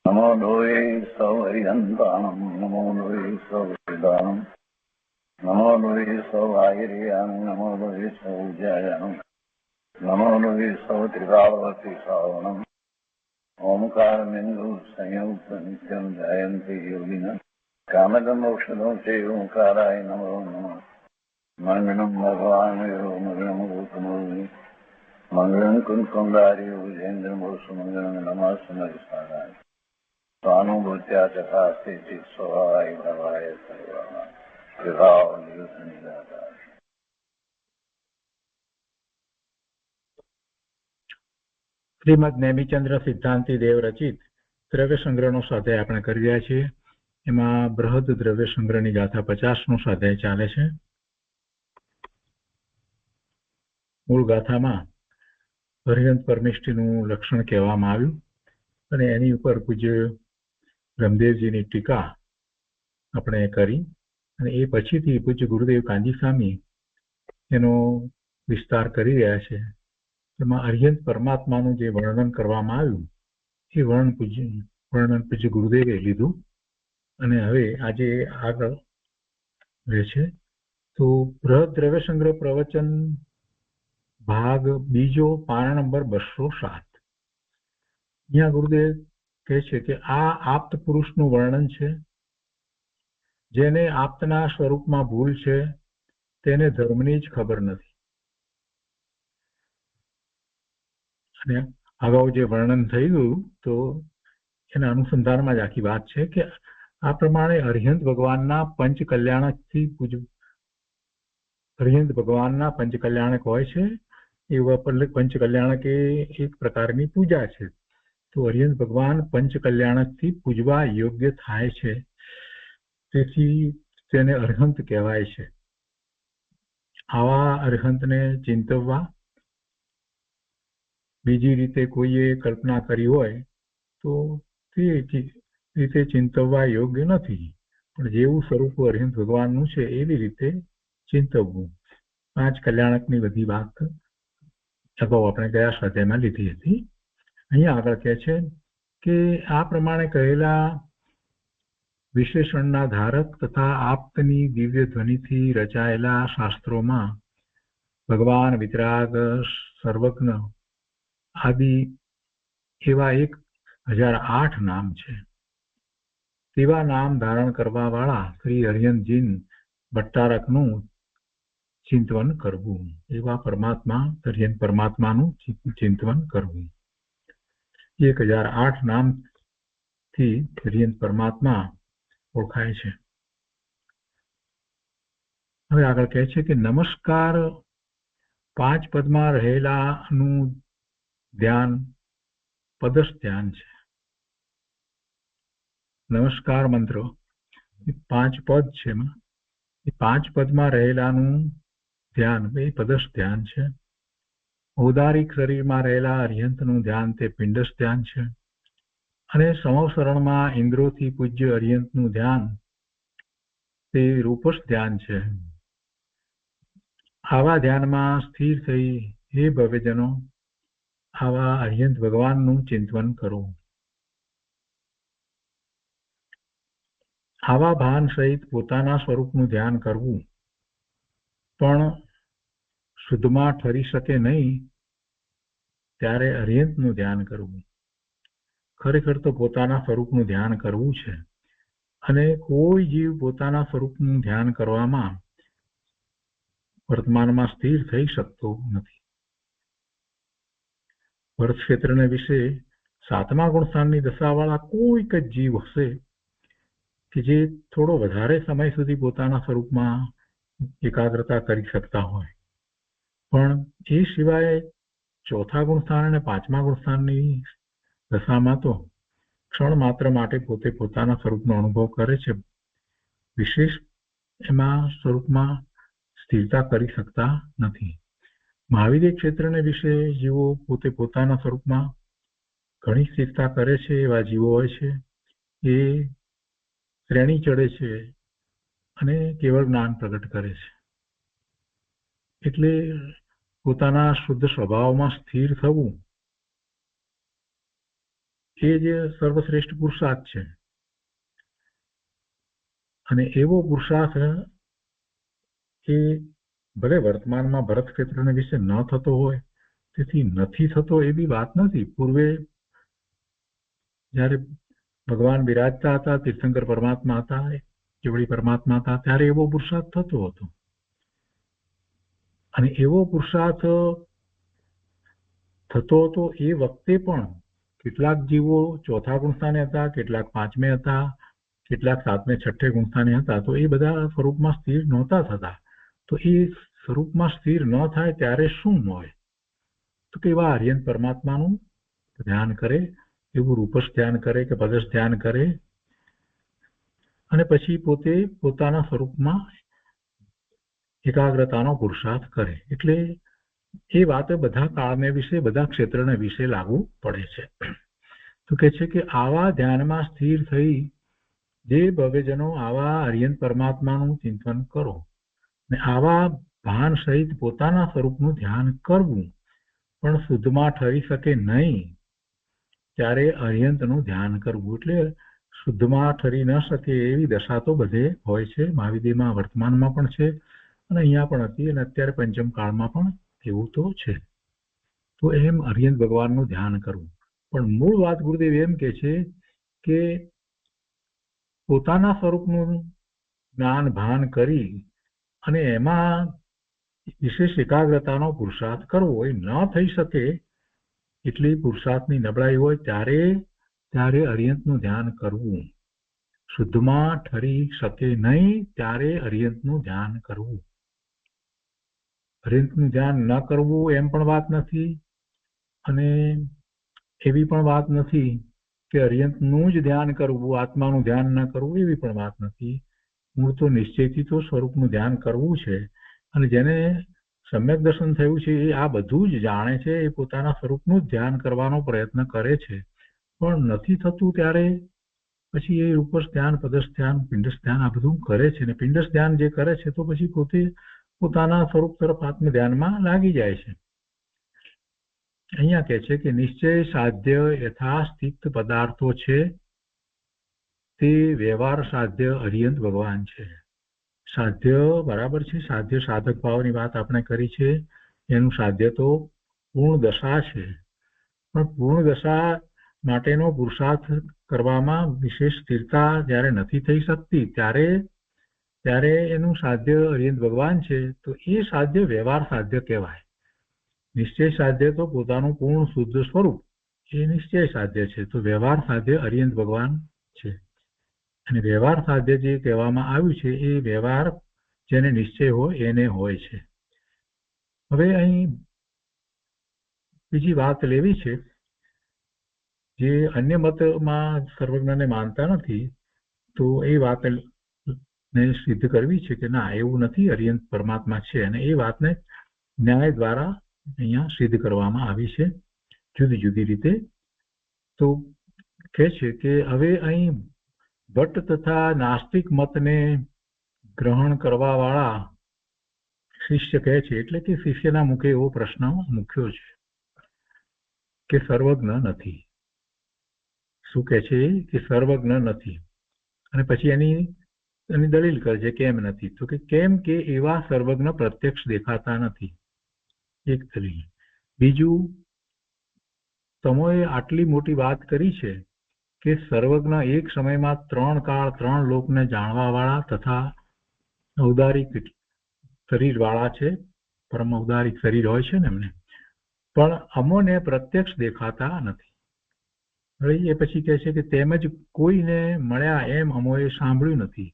नमो लोये सौहरिहन्तानं नमो लोये सौहृदानं नमो लोये सौभागिर्यानं नमो लोये सौज्यायानं नमो लोये सौत्रिकालवती सावनं ओंकारमिन्दु संयुक्त नित्यं जयन्ति योगिनः कामदमोक्षदं चैव ओंकाराय नमो नमः मङ्गलं भगवान् यो मङ्गलं भूतमोहि मङ्गलं कुञ्कुण्डारि विजेन्द्रमोसुमङ्गलं नमः सुमरिसाराय स्वानुभूत्या चकास्ति स्वभावाय भवाय सर्वः विभाव निदातार। શ્રીમદ નેમિચંદ્ર સિદ્ધાંતિ દેવ રચિત દ્રવ્ય સંગ્રહનો સ્વાધ્યાય આપણે કરી રહ્યા છીએ. એમાં બૃહદ દ્રવ્ય સંગ્રહની ગાથા 50નો સ્વાધ્યાય ચાલે છે. મૂળ ગાથામાં અર્યંત પરમેષ્ઠીનું લક્ષણ કહેવામાં આવ્યું અને એની ઉપર પૂજ્ય બ્રહ્મદેવજીની ટીકા આપણે કરી અને એ પછીથી પૂજ્ય ગુરુદેવ કાંજી સ્વામી એનો વિસ્તાર કરી રહ્યા છે. એમાં અર્યંત પરમાત્માનું જે વર્ણન કરવામાં આવ્યું એ વર્ણન પૂજ્ય ગુરુદેવે લીધું અને હવે આજે આગળ રહે છે. તો બૃહદ દ્રવ્ય સંગ્રહ પ્રવચન ભાગ બીજો પાના નંબર 207. અહીંયા ગુરુદેવ કહે છે કે આ આપ્ત પુરુષનું વર્ણન છે. જેને આપ્તના સ્વરૂપમાં ભૂલ છે તેને ધર્મની જ ખબર નથી. અને અગાઉ જે વર્ણન થઈ ગયું તો એના અનુસંધાનમાં જ આખી વાત છે કે આ પ્રમાણે અર્યંત ભગવાનના પંચ કલ્યાણક હોય છે. એવા પંચ કલ્યાણક એ એક પ્રકારની પૂજા છે. તો અર્યંત ભગવાન પંચ કલ્યાણકથી પૂજવા યોગ્ય થાય છે. તેથી તેને અર્હંત કહેવાય છે. આવા અર્હંતને ચિંતવવા બીજી રીતે કોઈએ કલ્પના કરી હોય તો તે રીતે ચિંતવવા યોગ્ય નથી. પણ જેવું સ્વરૂપ અર્યંત ભગવાનનું છે એવી રીતે ચિંતવવું. 5 કલ્યાણકની બધી વાત અગાઉ આપણે ગયા સ્વાધ્યાયમાં લીધી હતી. અહીંયા આગળ કહે છે કે આ પ્રમાણે કહેલા વિશેષણના ધારક તથા આપ્તની દિવ્ય ધ્વનિથી રચાયેલા શાસ્ત્રોમાં ભગવાન વિતરાગ સર્વજ્ઞ આદિ એવા 1008 નામ છે. તેવા નામ ધારણ કરવા વાળા શ્રી અર્યંતજી ભટ્ટારકનું ચિંતવન કરવું. એવા અર્યંત પરમાત્માનું ચિંતવન કરવું. 1008 નામથી અર્યંત પરમાત્મા ઓળખાય છે. હવે આગળ કહે છે કે નમસ્કાર 5 પદમાં રહેલાનું ધ્યાન પદસ્થ ધ્યાન છે. નમસ્કાર મંત્ર 5 પદ છે. એ 5 પદમાં રહેલાનું ધ્યાન એ પદસ્થ ધ્યાન છે. ઔદારિક શરીરમાં રહેલા અર્યંતનું ધ્યાન તે પિંડસ્થ ધ્યાન છે. અને સંવત્સરણમાં ઇન્દ્રોથી પૂજ્ય અર્યંતનું ધ્યાન તે રૂપસ્થ ધ્યાન છે. આવા ધ્યાનમાં સ્થિર થઈ હે ભવ્યજનો આવા અર્યંત ભગવાનનું ચિંતવન કરો. આવા ભાન સહિત પોતાના સ્વરૂપનું ધ્યાન કરવું પણ શુદ્ધમાં ઠરી શકે નહીં ત્યારે અર્યંતનું ધ્યાન કરવું. ખરેખર તો પોતાના સ્વરૂપનું ધ્યાન કરવું છે. અને કોઈ જીવ પોતાના સ્વરૂપનું ધ્યાન કરવામાં વર્તમાનમાં સ્થિર થઈ શકતો નથી. ભરત ક્ષેત્રને વિશે 7મા ગુણસ્થાનની દશાવાળા કોઈક જ જીવ હશે કે જે થોડો વધારે સમય સુધી પોતાના સ્વરૂપમાં એકાગ્રતા કરી શકતા હોય. પણ એ સિવાય 4થા ગુણસ્થાન અને 5મા ગુણસ્થાનની દશામાં તો ક્ષણ માત્ર માટે પોતે પોતાના સ્વરૂપનો અનુભવ કરે છે. વિશેષ એમાં સ્વરૂપમાં સ્થિરતા કરી શકતા નથી. મહાવીર ક્ષેત્રને વિશે જીવો પોતે પોતાના સ્વરૂપમાં ઘણી સ્થિરતા કરે છે. એવા જીવો હોય છે એ શ્રેણી ચડે છે અને કેવળ જ્ઞાન પ્રગટ કરે છે. એટલે પોતાના શુદ્ધ સ્વભાવમાં સ્થિર થવું એ જ સર્વશ્રેષ્ઠ પુરુષાર્થ છે. અને એવો પુરુષાર્થ એ ભલે વર્તમાનમાં ભરત ક્ષેત્રને વિશે ન થતો હોય, તેથી નથી થતો એવી વાત નથી. પૂર્વે જ્યારે ભગવાન બિરાજતા હતા, તીર્થંકર પરમાત્મા હતા, કેવળી પરમાત્મા હતા, ત્યારે એવો પુરુષાર્થ થતો હતો. અને એવો પુરુષાર્થ થતો હતો એ વખતે પણ કેટલાક જીવો ચોથા ગુણસ્થાને હતા, કેટલાક પાંચમે હતા, કેટલાક સાતમે છઠ્ઠે ગુણસ્થાને હતા. તો એ બધા સ્વરૂપમાં સ્થિર નહોતા થતા. તો એ સ્વરૂપમાં સ્થિર ન થાય ત્યારે શું હોય? તો કે એવા આર્યન પરમાત્માનું ધ્યાન કરે, એવું રૂપસ ધ્યાન કરે કે પદસ ધ્યાન કરે, અને પછી પોતે પોતાના સ્વરૂપમાં એકાગ્રતાનો પુરુષાર્થ કરે. એટલે એ વાત બધા કાળને વિશે, બધા ક્ષેત્રને વિશે લાગુ પડે છે. તો કે છે કે આવા ધ્યાનમાં સ્થિર થઈ જે ભવ્યજનો આવા આર્યન પરમાત્માનું ચિંતન કરો ને આવા ભાન સહિત પોતાના સ્વરૂપનું ધ્યાન કરવું પણ શુદ્ધમાં ઠરી શકે નહીં, ત્યારે અર્યંતનું ધ્યાન કરવું. એટલે શુદ્ધમાં ઠરી ન શકે એવી દશા તો બધે હોય છે. મહાવિદ્યમાં વર્તમાનમાં પણ છે, અને અહીંયા પણ હતી, અને અત્યારે પંચમ કાળમાં પણ એવું તો છે. તો એમ અર્યંત ભગવાનનું ધ્યાન કરવું. પણ મૂળ વાત ગુરુદેવ એમ કે છે કે પોતાના સ્વરૂપનું જ્ઞાન ભાન કરી અને એમાં વિશેષ એકાગ્રતાનો પુરુષાર્થ કરવો એ ન થઈ શકે, એટલી પુરુષાર્થની નબળાઈ હોય ત્યારે અર્યંતનું ધ્યાન કરવું. શુદ્ધમાં ઠરી શકે નહીં ત્યારે અર્યંતનું ધ્યાન કરવું. અર્યંતનું ધ્યાન ન કરવું એમ પણ વાત નથી, અને એવી પણ વાત નથી કે અર્યંતનું જ ધ્યાન કરવું, આત્માનું ધ્યાન ન કરવું, એવી પણ વાત નથી. મૂળ તો નિશ્ચયથી તો સ્વરૂપનું ધ્યાન કરવું છે. અને જેને સમ્યક દર્શન થયું છે એ આ બધું જ જાણે છે, એ પોતાના સ્વરૂપનું જ ધ્યાન કરવાનો પ્રયત્ન કરે છે. પણ નથી થતું ત્યારે પછી એ રૂપસ ધ્યાન, પદસ ધ્યાન, પિંડસ ધ્યાન આ બધું કરે છે. અને પિંડસ ધ્યાન જે કરે છે તો પછી પોતે પોતાના સ્વરૂપ તરફ આત્મ ધ્યાનમાં લાગી જાય છે. અહીંયા કહે છે કે નિશ્ચય સાધ્ય યથાસ્થિત પદાર્થો છે તે વ્યવહાર સાધ્ય અર્યંત ભગવાન છે. સાધ્ય બરાબર છે, સાધ્ય સાધક ભાવની વાત આપણે કરી છે. એનું સાધ્ય તો પૂર્ણ દશા છે, પણ પૂર્ણ દશા માટેનો પુરુષાર્થ કરવામાં વિશેષ સ્થિરતા જ્યારે નથી થઈ શકતી ત્યારે એનું સાધ્ય અર્યંત ભગવાન છે. તો એ સાધ્ય વ્યવહાર સાધ્ય કહેવાય. નિશ્ચય સાધ્ય તો પોતાનું પૂર્ણ શુદ્ધ સ્વરૂપ, એ નિશ્ચય સાધ્ય છે. તો વ્યવહાર સાધ્ય અર્યંત ભગવાન છે. અને વ્યવહાર સાધ્ય જે કહેવામાં આવ્યું છે એ વ્યવહાર જેને નિશ્ચય હોય એને હોય છે. હવે અહીં બીજી વાત લેવી છે, જે અન્ય મતમાં સર્વજ્ઞને માનતા નથી, તો એ વાતને સિદ્ધ કરવી છે કે ના, એવું નથી, અર્યંત પરમાત્મા છે. અને એ વાતને ન્યાય દ્વારા અહીંયા સિદ્ધ કરવામાં આવી છે જુદી જુદી રીતે. તો કહે છે કે હવે અહીં ભટ્ટ તથા નાસ્તિક મતને ગ્રહણ કરવા વાળા શિષ્ય કહે છે, એટલે કે શિષ્યના મુખે એવો પ્રશ્ન મૂક્યો છે કે સર્વજ્ઞ નથી. શું કહે છે કે સર્વજ્ઞ નથી. અને પછી એની દલીલ કરે છે કેમ નથી. તો કે કેમ કે એવા સર્વજ્ઞ પ્રત્યક્ષ દેખાતા નથી, એક દલીલ. બીજું, તમોએ આટલી મોટી વાત કરી છે કે સર્વજ્ઞ એક સમયમાં 3 કાળ 3 લોકને જાણવા વાળા તથા ઔદારિક શરીર વાળા છે, પરમ ઔદારિક શરીર હોય છે ને એમને, પણ અમોને પ્રત્યક્ષ દેખાતા નથી. હવે એ પછી કહે છે કે તેમજ કોઈને મળ્યા એમ અમોએ સાંભળ્યું નથી.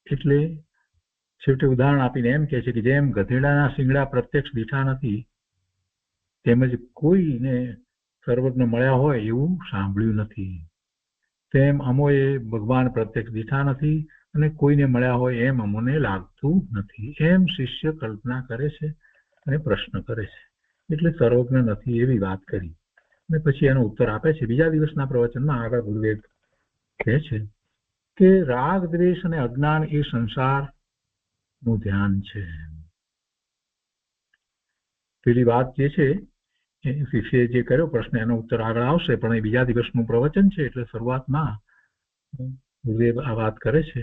એટલે છેવટે ઉદાહરણ આપીને એમ કહે છે કે જેમ ગધેડાના શિંગડા પ્રત્યક્ષ દીઠા નથી, તેમજ કોઈને સર્વજ્ઞ મળ્યા હોય એવું સાંભળ્યું નથી, તેમ અમોએ ભગવાન પ્રત્યક્ષ દીઠા નથી અને કોઈને મળ્યા હોય એમ અમોને લાગતું નથી. એમ શિષ્ય કલ્પના કરે છે અને પ્રશ્ન કરે છે. એટલે સર્વજ્ઞ નથી એવી વાત કરી. અને પછી એનો ઉત્તર આપે છે બીજા દિવસના પ્રવચનમાં. આગળ ગુરુદેવ કહે છે કે રાગ, દ્વેષ અને અજ્ઞાન એ સંસારનું ધ્યાન છે. પેલી વાત જે છે શિષ્યએ જે કર્યો પ્રશ્ન એનો ઉત્તર આગળ આવશે, પણ એ બીજા દિવસનું પ્રવચન છે એટલે શરૂઆતમાં ગુરુદેવ આ વાત કરે છે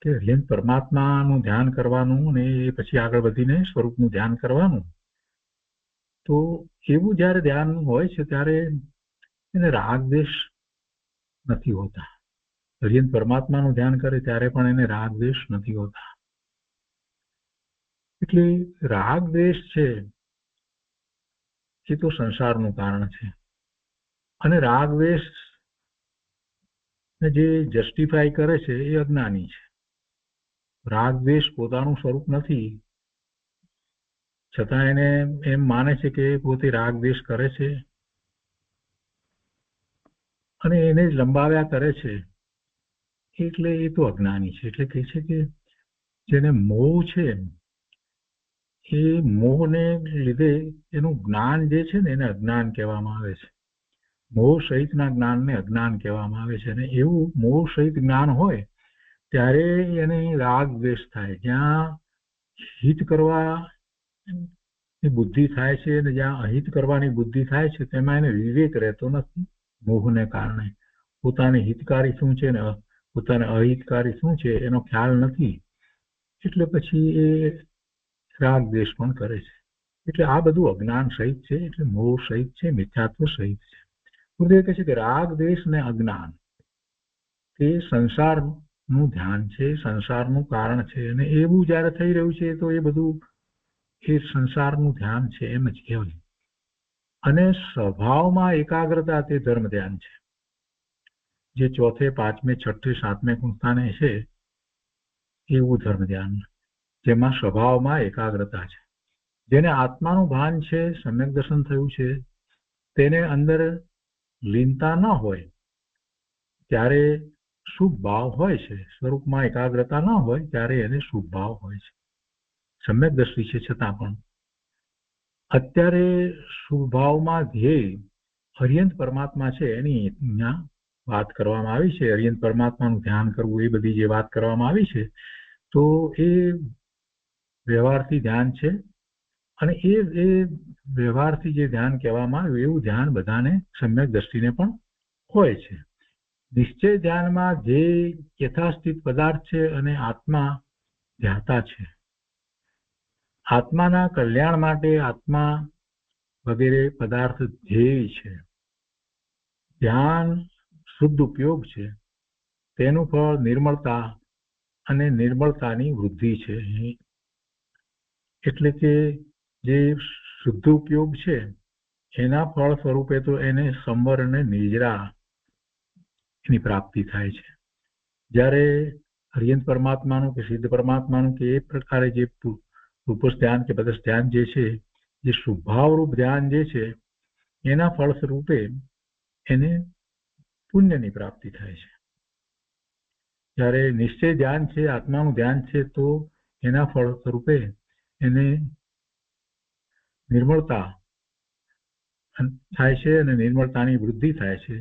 કે હરિયંત પરમાત્માનું ધ્યાન કરવાનું ને એ પછી આગળ વધીને સ્વરૂપનું ધ્યાન કરવાનું. તો એવું જયારે ધ્યાન હોય છે ત્યારે એને રાગ દ્વેષ નથી હોતા. હરિયંત પરમાત્માનું ધ્યાન કરે ત્યારે પણ એને રાગ દ્વેષ નથી હોતા. એટલે રાગ દ્વેષ છે એ તો સંસારનું કારણ છે, અને રાગ દ્વેષ જે જસ્ટિફાય કરે છે એ અજ્ઞાની છે. રાગ દ્વેષ પોતાનું સ્વરૂપ નથી, છતાં એને એમ માને છે કે પોતે રાગ દ્વેષ કરે છે અને એને જ લંબાવ્યા કરે છે, એટલે એ તો અજ્ઞાની છે. એટલે કહે છે કે જેને મોહ છે એ મોહને લીધે એનું જ્ઞાન જે છે ને એને અજ્ઞાન કહેવામાં આવે છે. મોહ સહિતના જ્ઞાનને અજ્ઞાન કહેવામાં આવે છે. અને એવું મોહ સહિત જ્ઞાન હોય ત્યારે એને રાગ દ્વેષ થાય. જ્યાં હિત કરવા બુદ્ધિ થાય છે અને જ્યાં અહિત કરવાની બુદ્ધિ થાય છે તેમાં એને વિવેક રહેતો નથી. મોહને કારણે પોતાની હિતકારી શું છે ને પોતાને અહિતકારી શું છે એનો ખ્યાલ નથી, એટલે પછી એ રાગ દ્વેષ પણ કરે છે. એટલે આ બધું અજ્ઞાન સહિત છે, એટલે મોહ સહિત છે, મિથ્યાત્વ સહિત છે. ગુરુદેવ કહે છે કે રાગ દ્વેષ ને અજ્ઞાન એ સંસારનું ધ્યાન છે, સંસારનું કારણ છે. અને એવું જયારે થઈ રહ્યું છે તો એ બધું એ સંસારનું ધ્યાન છે એમ જ કહેવાય. અને સ્વભાવમાં એકાગ્રતા તે ધર્મ ધ્યાન છે, જે ચોથે, પાંચમે, છઠ્ઠે, સાતમે સ્થાને છે એવું ધર્મ ધ્યાન, જેમાં સ્વભાવમાં એકાગ્રતા છે. જેને આત્માનું ભાન છે, સમ્યક દર્શન થયું છે, તેને અંદર લીનતા ન હોય ત્યારે શુભ ભાવ હોય છે. સ્વરૂપમાં એકાગ્રતા ન હોય ત્યારે એને શુભ ભાવ હોય છે. સમ્યક દ્રષ્ટિ છે છતાં પણ અત્યારે શુભ ભાવમાં ધ્યેય હરિયંત પરમાત્મા છે એની અહીંયા વાત કરવામાં આવી છે. હરિયંત પરમાત્માનું ધ્યાન કરવું એ બધી જે વાત કરવામાં આવી છે તો એ વ્યવહારથી ધ્યાન છે. અને એ વ્યવહારથી જે ધ્યાન કહેવામાં આવ્યું એવું ધ્યાન બધાને સમ્યક દ્રષ્ટિને પણ હોય છે. નિશ્ચય ધ્યાનમાં જે યથાસ્થિત પદાર્થ છે અને આત્મા ધ્યાતા છે. આત્માના કલ્યાણ માટે આત્મા વગેરે પદાર્થ ધ્યેય છે. ધ્યાન શુદ્ધ ઉપયોગ છે, તેનું ફળ નિર્મળતા અને નિર્મળતાની વૃદ્ધિ છે. એટલે કે જે શુદ્ધ ઉપયોગ છે એના ફળ સ્વરૂપે તો એને સંવર અને નિજરા એની પ્રાપ્તિ થાય છે. જ્યારે હરિયંત પરમાત્માનું કે સિદ્ધ પરમાત્માનું કે એ પ્રકારે જે રૂપસ ધ્યાન કે બદસ ધ્યાન જે છે, જે શુભાવરૂપ ધ્યાન જે છે એના ફળ સ્વરૂપે એને પુણ્યની પ્રાપ્તિ થાય છે. જ્યારે નિશ્ચય ધ્યાન છે, આત્માનું ધ્યાન છે, તો એના ફળ સ્વરૂપે એને નિર્મળતા થાય છે અને નિર્મળતાની વૃદ્ધિ થાય છે.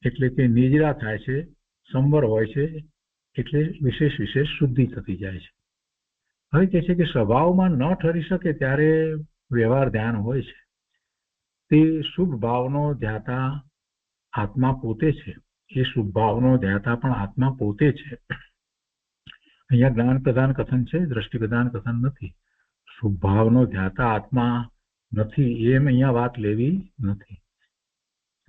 એટલે કે નિજરા થાય છે, સંવર હોય છે, એટલે વિશેષ વિશેષ શુદ્ધિ થતી જાય છે. હવે કહે છે કે સ્વભાવમાં ન ઠરી શકે ત્યારે વ્યવહાર ધ્યાન હોય છે. તે શુભ ભાવનો ધ્યાતા આત્મા પોતે છે. એ શુભ ભાવનો ધ્યાતા પણ આત્મા પોતે છે. અહીંયા જ્ઞાન પ્રધાન કથન છે, દ્રષ્ટિ પ્રધાન કથન નથી. શુભ ભાવનો ધ્યાતા આત્મા નથી એમ અહીંયા વાત લેવી નથી.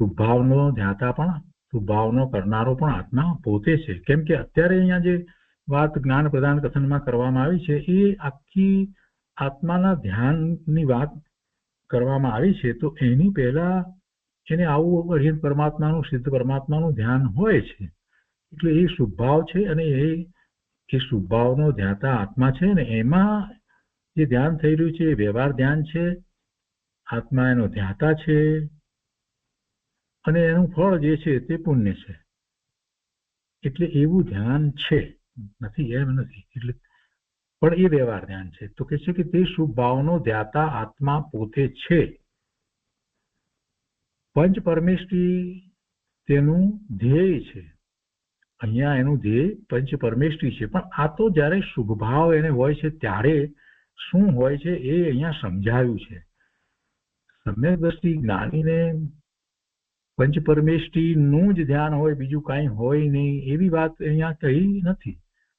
શુભ ભાવનો ધ્યાતા પણ, શુભ ભાવનો કરનારો પણ આત્મા પોતે છે. કેમ કે અત્યારે અહીંયા જે વાત જ્ઞાન પ્રદાન કથનમાં કરવામાં આવી છે એ આખી આત્માના ધ્યાનની વાત કરવામાં આવી છે. તો એની પહેલા એને આવું હરિયંત પરમાત્માનું, સિદ્ધ પરમાત્માનું ધ્યાન હોય છે. એટલે એ શુભભાવ છે અને એ શુભભાવનો ધ્યાતા આત્મા છે ને એમાં જે ધ્યાન થઈ રહ્યું છે એ વ્યવહાર ધ્યાન છે. આત્મા એનો ધ્યાતા છે અને એનું ફળ જે છે તે પુણ્ય છે. એટલે એવું ધ્યાન છે, નથી એમ નથી. એટલે પણ એ વ્યવહાર ધ્યાન છે. તો કે છે કે તે શુભ ભાવનો ધ્યાતા આત્મા પોતે છે. પંચ પરમેષ્ઠી તેનું ધ્યેય છે. અહીંયા એનું ધ્યેય પંચ પરમેષ્ઠી છે. પણ આ તો જયારે શુભ ભાવ એને હોય છે ત્યારે શું હોય છે એ અહીંયા સમજાવ્યું છે. સમ્યક દ્રષ્ટિ જ્ઞાનીને પંચ પરમેષ્ટિનું જ ધ્યાન હોય, બીજું કાંઈ હોય નહીં એવી વાત અહીંયા કહી નથી.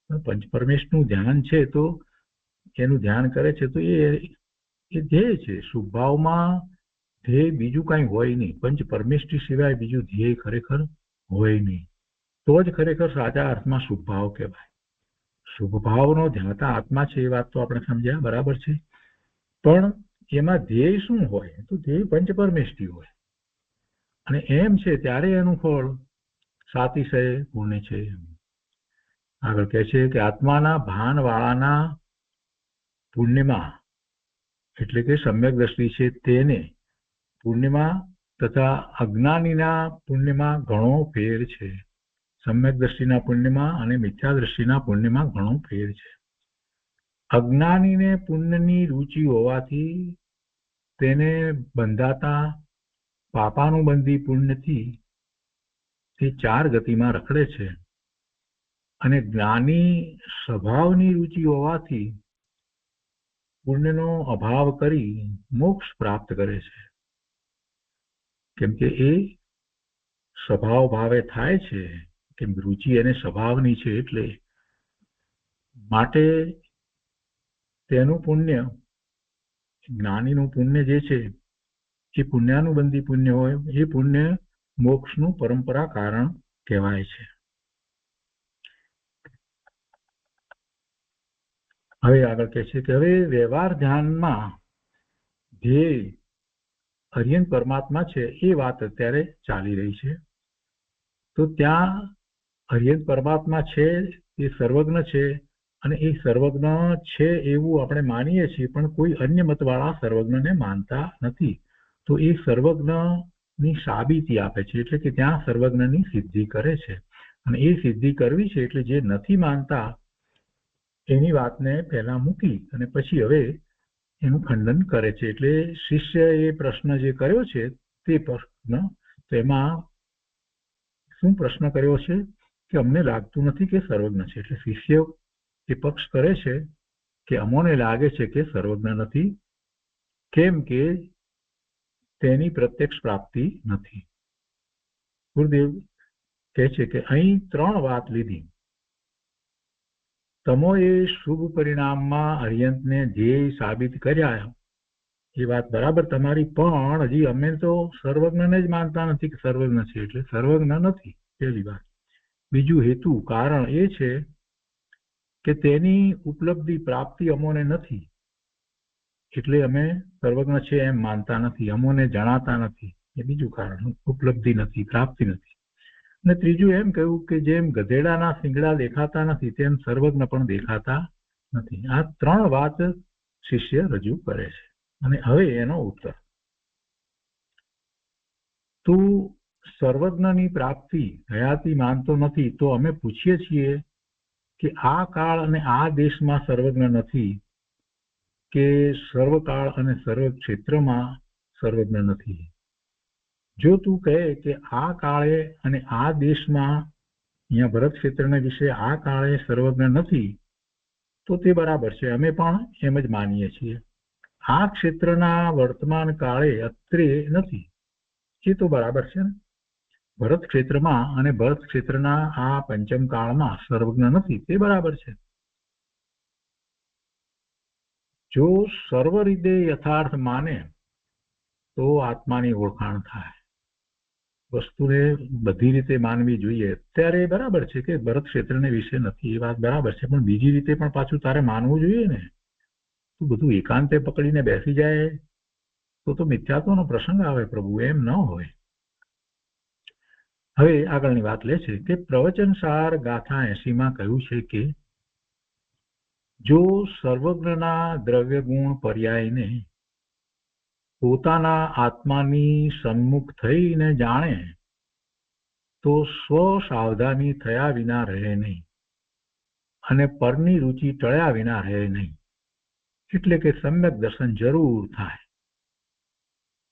પંચ પરમેષ્ટિનું ધ્યાન છે તો એનું ધ્યાન કરે છે તો એ ધ્યેય છે. શુભભાવમાં ધ્યેય બીજું કાંઈ હોય નહીં. પંચ પરમેષ્ટિ સિવાય બીજું ધ્યેય ખરેખર હોય નહીં. તો જ ખરેખર સાચા અર્થમાં શુભભાવ કહેવાય. શુભભાવનો ધ્યાતા આત્મા છે એ વાત તો આપણે સમજ્યા, બરાબર છે. પણ એમાં ધ્યેય શું હોય? તો ધ્યેય પંચ પરમેષ્ટિ હોય, અને એમ છે ત્યારે એનું ફળ સાતિશય પુણ્ય છે. આગળ કહે છે કે આત્માના ભાનવાળાના પુણ્યમાં, એટલે કે સમ્યક દ્રષ્ટિ છે તેને પુણ્યમાં તથા અજ્ઞાનીના પુણ્યમાં ઘણો ફેર છે. સમ્યક દ્રષ્ટિના પુણ્યમાં અને મિથ્યા દ્રષ્ટિના પુણ્યમાં ઘણો ફેર છે. અજ્ઞાનીને પુણ્યની રુચિ હોવાથી તેને બંધાતા પાપાનુબંધી પુણ્યથી તે 4 ગતિમાં રખડે છે, અને જ્ઞાની સ્વભાવની રુચિ હોવાથી પુણ્યનો અભાવ કરી મોક્ષ પ્રાપ્ત કરે છે. કેમ કે એ સ્વભાવ ભાવે થાય છે, કેમ રુચિ એને સ્વભાવની છે, એટલે માટે તેનું પુણ્ય, જ્ઞાનીનું પુણ્ય જે છે એ પુણ્યાનુબંધી પુણ્ય હોય, એ પુણ્ય મોક્ષનું પરંપરા કારણ કહેવાય છે. હવે આગળ કહે છે કે હવે વ્યવહાર ધ્યાનમાં ધ્યેય અર્યંત પરમાત્મા છે એ વાત અત્યારે ચાલી રહી છે. તો ત્યાં અર્યંત પરમાત્મા છે એ સર્વજ્ઞ છે, અને એ સર્વજ્ઞ છે એવું આપણે માનીએ છીએ, પણ કોઈ અન્ય મતવાળા સર્વજ્ઞને માનતા નથી. તો એ સર્વજ્ઞની સાબિતી આપે છે, એટલે કે ત્યાં સર્વજ્ઞની સિદ્ધિ કરે છે. અને એ સિદ્ધિ કરવી છે એટલે જે નથી માનતા એની વાતને પહેલા મૂકી અને પછી હવે એનું ખંડન કરે છે. એટલે શિષ્ય એ પ્રશ્ન જે કર્યો છે તે પ્રશ્ન, તો એમાં શું પ્રશ્ન કર્યો છે કે અમને લાગતું નથી કે સર્વજ્ઞ છે. એટલે શિષ્ય એ પક્ષ કરે છે કે અમોને લાગે છે કે સર્વજ્ઞ નથી, કેમ કે તેની પ્રત્યક્ષ પ્રાપ્તિ નથી. ગુરુદેવ કહે છે કે અહીં 3 વાત લીધી. તમોએ શુભ પરિણામમાં અર્યંતને ધ્યેય સાબિત કર્યા, એ વાત બરાબર તમારી, પણ હજી અમે તો સર્વજ્ઞને જ માનતા નથી કે સર્વજ્ઞ છે, એટલે સર્વજ્ઞ નથી પહેલી વાત. બીજું હેતુ કારણ એ છે કે તેની ઉપલબ્ધિ પ્રાપ્તિ અમોને નથી, એટલે અમે સર્વજ્ઞ છે એમ માનતા નથી, અમોને જણાતા નથી. એ બીજું કારણ, ઉપલબ્ધિ નથી, પ્રાપ્તિ નથી. અને ત્રીજું એમ કહ્યું કે જેમ ગધેડાના શિંગડા દેખાતા નથી તેમ સર્વજ્ઞ પણ દેખાતા નથી. આ 3 વાત શિષ્ય રજૂ કરે છે. અને હવે એનો ઉત્તર, તું સર્વજ્ઞની પ્રાપ્તિ હયાતી માનતો નથી, તો અમે પૂછીએ છીએ કે આ કાળ અને આ દેશમાં સર્વજ્ઞ નથી, કે સર્વકાળ અને સર્વ ક્ષેત્રમાં સર્વજ્ઞ નથી. જો તું કહે કે આ કાળે અને આ દેશમાં, અહીંયા ભરત ક્ષેત્રને વિશે આ કાળે સર્વજ્ઞ નથી, તો તે બરાબર છે, અમે પણ એમ જ માનીએ છીએ. આ ક્ષેત્રના વર્તમાન કાળે અત્રે નથી, એ તો બરાબર છે ને. ભરત ક્ષેત્રમાં અને ભરત ક્ષેત્રના આ પંચમ કાળમાં સર્વજ્ઞ નથી, તે બરાબર છે. જો સર્વ રીતે યથાર્થ માને તો આત્માની ઓળખાણ થાય. વસ્તુને બધી રીતે માનવી જોઈએ. અત્યારે બરાબર છે કે ભરત ક્ષેત્રને વિશે નથી, એ વાત બરાબર છે, પણ બીજી રીતે પણ પાછું તારે માનવું જોઈએ ને. તું બધું એકાંતે પકડીને બેસી જાય તો મિથ્યાત્વનો પ્રસંગ આવે પ્રભુ, એમ ન હોય. હવે આગળની વાત લે છે કે પ્રવચનસાર ગાથા 80માં કહ્યું છે કે જો સર્વજ્ઞના દ્રવ્ય ગુણ પર્યાયને પોતાના આત્માની સન્મુખ થઈને જાણે તો સ્વ સાવધાની થયા વિના રહે નહીં, અને પરની રુચિ ટળ્યા વિના રહે નહીં. એટલે કે સમ્યક દર્શન જરૂર થાય.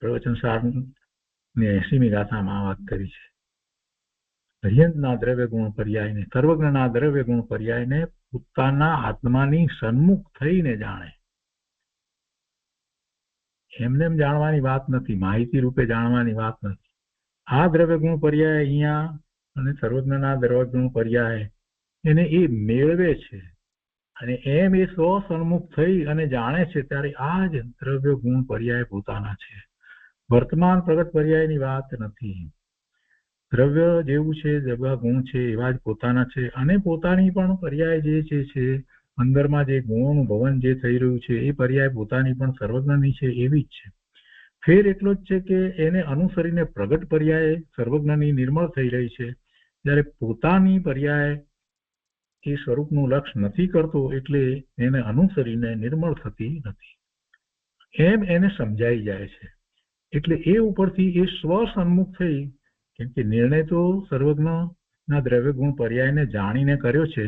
પ્રવચનસારની 80મી ગાથામાં વાત કરી છે. અર્યંતના દ્રવ્ય ગુણ પર્યાયને, સર્વજ્ઞના દ્રવ્ય ગુણ પર્યાયને પોતાના આત્માની સન્મુખ થઈને જાણે. એમને એમ જાણવાની વાત નથી, માહિતી રૂપે જાણવાની વાત નથી. આ દ્રવ્ય ગુણ પર્યાય અહીંયા અને સર્વજ્ઞના દ્રવ્ય ગુણ પર્યાય એને એ મેળવે છે અને એમ એ સ્વસન્મુખ થઈ અને જાણે છે ત્યારે આ જ દ્રવ્ય ગુણ પર્યાય પોતાના છે. વર્તમાન પ્રગટ પર્યાયની વાત નથી. દ્રવ્ય જેવું છે, દ્રવ્ય ગુણ છે એવા જ પોતાના છે અને પોતાની પણ પર્યાય જે છે અંદરમાં જે ગુણોનું ભવન જે થઈ રહ્યું છે એ પર્યાય પોતાની પણ સર્વજ્ઞની છે એવી જ છે. ફેર એટલો જ છે કે એને અનુસરીને પ્રગટ પર્યાય સર્વજ્ઞની નિર્મળ થઈ રહી છે, જ્યારે પોતાની પર્યાય એ સ્વરૂપનું લક્ષ નથી કરતો એટલે એને અનુસરીને નિર્મળ થતી નથી. એમ એને સમજાઈ જાય છે. એટલે એ ઉપરથી એ સ્વસન્મુખ થઈ, કેમ કે નિર્ણય તો સર્વજ્ઞના દ્રવ્ય ગુણ પર્યાયને જાણીને કર્યો છે,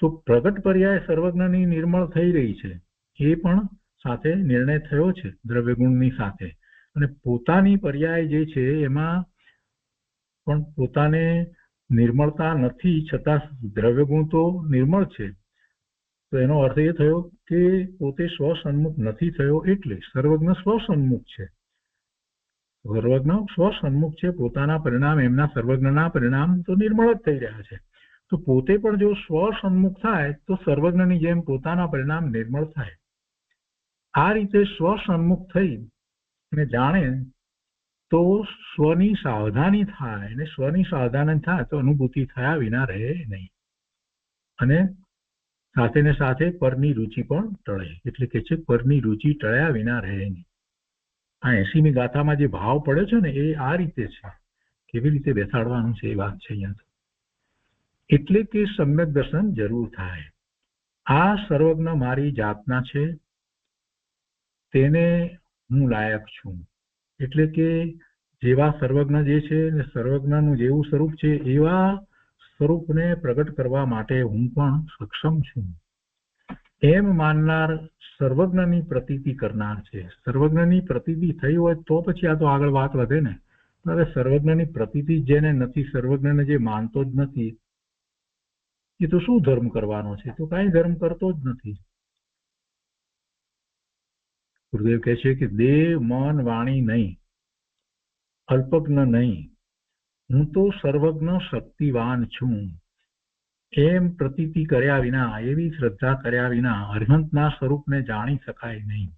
તો પ્રગટ પર્યાય સર્વજ્ઞની નિર્મળ થઈ રહી છે એ પણ સાથે નિર્ણય થયો છે દ્રવ્ય ગુણની સાથે. અને પોતાની પર્યાય જે છે એમાં પણ પોતાને નિર્મળતા નથી, છતાં દ્રવ્ય ગુણ તો નિર્મળ છે. તો એનો અર્થ એ થયો કે પોતે સ્વસન્મુખ નથી થયો એટલે સર્વજ્ઞ સ્વસન્મુખ છે. સર્વજ્ઞ સ્વસન્મુખ છે, પોતાના પરિણામ એમના સર્વજ્ઞના પરિણામ તો નિર્મળ જ થઈ રહ્યા છે. તો પોતે પણ જો સ્વસન્મુખ થાય તો સર્વજ્ઞની જેમ પોતાના પરિણામ નિર્મળ થાય. આ રીતે સ્વસન્મુખ થઈ અને જાણે તો સ્વની સાવધાની થાય, અને સ્વની સાવધાની થાય તો અનુભૂતિ થયા વિના રહે નહીં, અને સાથે ને સાથે પરની રુચિ પણ ટળે. એટલે કે છે પરની રુચિ ટળ્યા વિના રહે નહીં. આ 80મી ગાથામાં જે ભાવ પડ્યો છે ને એ આ રીતે છે, કેવી રીતે બેસાડવાનું છે એ વાત છે અહીંયા. એટલે કે સમ્યક દર્શન જરૂર થાય. આ સર્વજ્ઞ મારી જાતના છે, તેને હું લાયક છું. એટલે કે જેવા સર્વજ્ઞ જે છે ને સર્વજ્ઞનું જેવું સ્વરૂપ છે એવા સ્વરૂપને પ્રગટ કરવા માટે હું પણ સક્ષમ છું એમ માનનાર સર્વજ્ઞની પ્રતીતિ કરનાર છે. સર્વજ્ઞની પ્રતીતિ થઈ હોય તો પછી આ તો આગળ વાત વધે ને. હવે સર્વજ્ઞની પ્રતીતિ જેને નથી, સર્વજ્ઞને જે માનતો જ નથી, એ તો શું ધર્મ કરવાનો છે? તો કાંઈ ધર્મ કરતો જ નથી. ગુરુદેવ કહે છે કે દેહ મન વાણી નહીં, અલ્પજ્ઞ નહીં, હું તો સર્વજ્ઞ શક્તિવાન છું એમ પ્રતીતિ કર્યા વિના, એવી શ્રદ્ધા કર્યા વિના અર્હંતના સ્વરૂપને જાણી શકાય નહીં.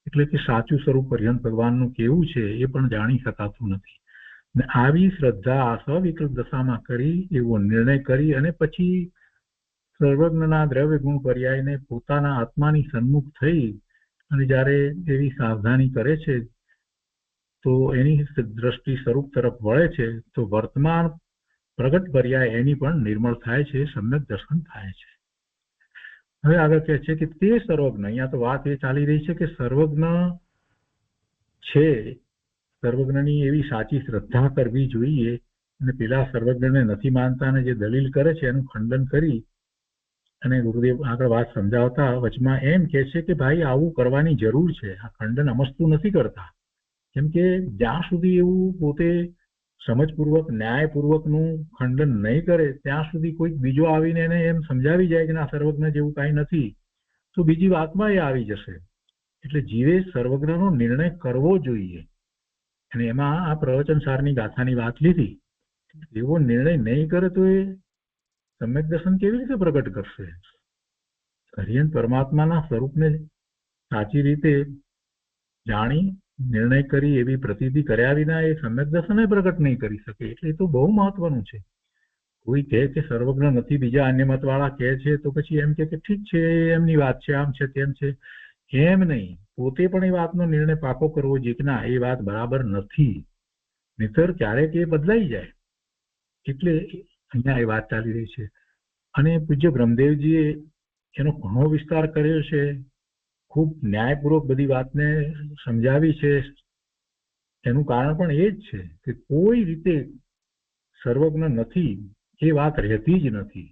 એટલે કે સાચું સ્વરૂપ અર્હંત ભગવાનનું કેવું છે એ પણ જાણી શકાતું નથી. ને આવી શ્રદ્ધા સવિકલ્પ દશામાં કરી, એવો નિર્ણય કરી અને પછી સર્વજ્ઞના દ્રવ્ય ગુણ પર્યાયને પોતાના આત્માની સન્મુખ થઈ અને જ્યારે એવી સાવધાની કરે છે તો એની દ્રષ્ટિ સ્વરૂપ તરફ વળે છે, તો વર્તમાન પ્રગટ પર્યાય એની પણ નિર્મળ થાય છે, સમ્યક દર્શન થાય છે. હવે આગળ કહે છે કે તે સર્વજ્ઞ, અહીંયા તો વાત એ ચાલી રહી છે કે સર્વજ્ઞ છે, સર્વજ્ઞની એવી સાચી શ્રદ્ધા કરવી જોઈએ અને પેલા સર્વજ્ઞને નથી માનતા અને જે દલીલ કરે છે એનું ખંડન કરી અને ગુરુદેવ આગળ વાત સમજાવતા વચમાં એમ કહે છે કે ભાઈ આવું કરવાની જરૂર છે. આ ખંડન અમસ્તુ નથી કરતા, કેમ કે જ્યાં સુધી એવું પોતે સમજપૂર્વક ન્યાયપૂર્વકનું ખંડન નહીં કરે ત્યાં સુધી કોઈક બીજો આવીને એને એમ સમજાવી જાય કે ના સર્વજ્ઞ જેવું કાંઈ નથી, તો બીજી વાતમાં એ આવી જશે. એટલે જીવે સર્વજ્ઞનો નિર્ણય કરવો જોઈએ. અને એમાં આ પ્રવચનસારની ગાથાની વાત લીધી. એવો નિર્ણય નહીં કરે તો એ સમ્યક દર્શન કેવી રીતે પ્રગટ કરશે? હરિયન પરમાત્માના સ્વરૂપને સાચી રીતે જાણી નિર્ણય કરી એવી પ્રતીતિ કર્યા વિના એ સમ્યક દર્શન પ્રગટ નહીં કરી શકે. એટલે એ તો બહુ મહત્વનું છે. કોઈ કહે કે સર્વજ્ઞ નથી, બીજા અન્ય મતવાળા કહે છે તો પછી એમ કે ઠીક છે એમની વાત છે, આમ છે તેમ છે, એમ નહીં. પોતે પણ એ વાતનો નિર્ણય પાકો કરવો જોઈએ કે ના એ વાત બરાબર નથી, નહીતર ક્યારેક એ બદલાઈ જાય. એટલે અહીંયા એ વાત ચાલી રહી છે. અને પૂજ્ય બ્રહ્મદેવજીએ એનો ઘણો વિસ્તાર કર્યો છે, ખૂબ ન્યાયપૂર્વક બધી વાતને સમજાવી છે. એનું કારણ પણ એ જ છે કે કોઈ રીતે સર્વજ્ઞ નથી એ વાત રહેતી જ નથી.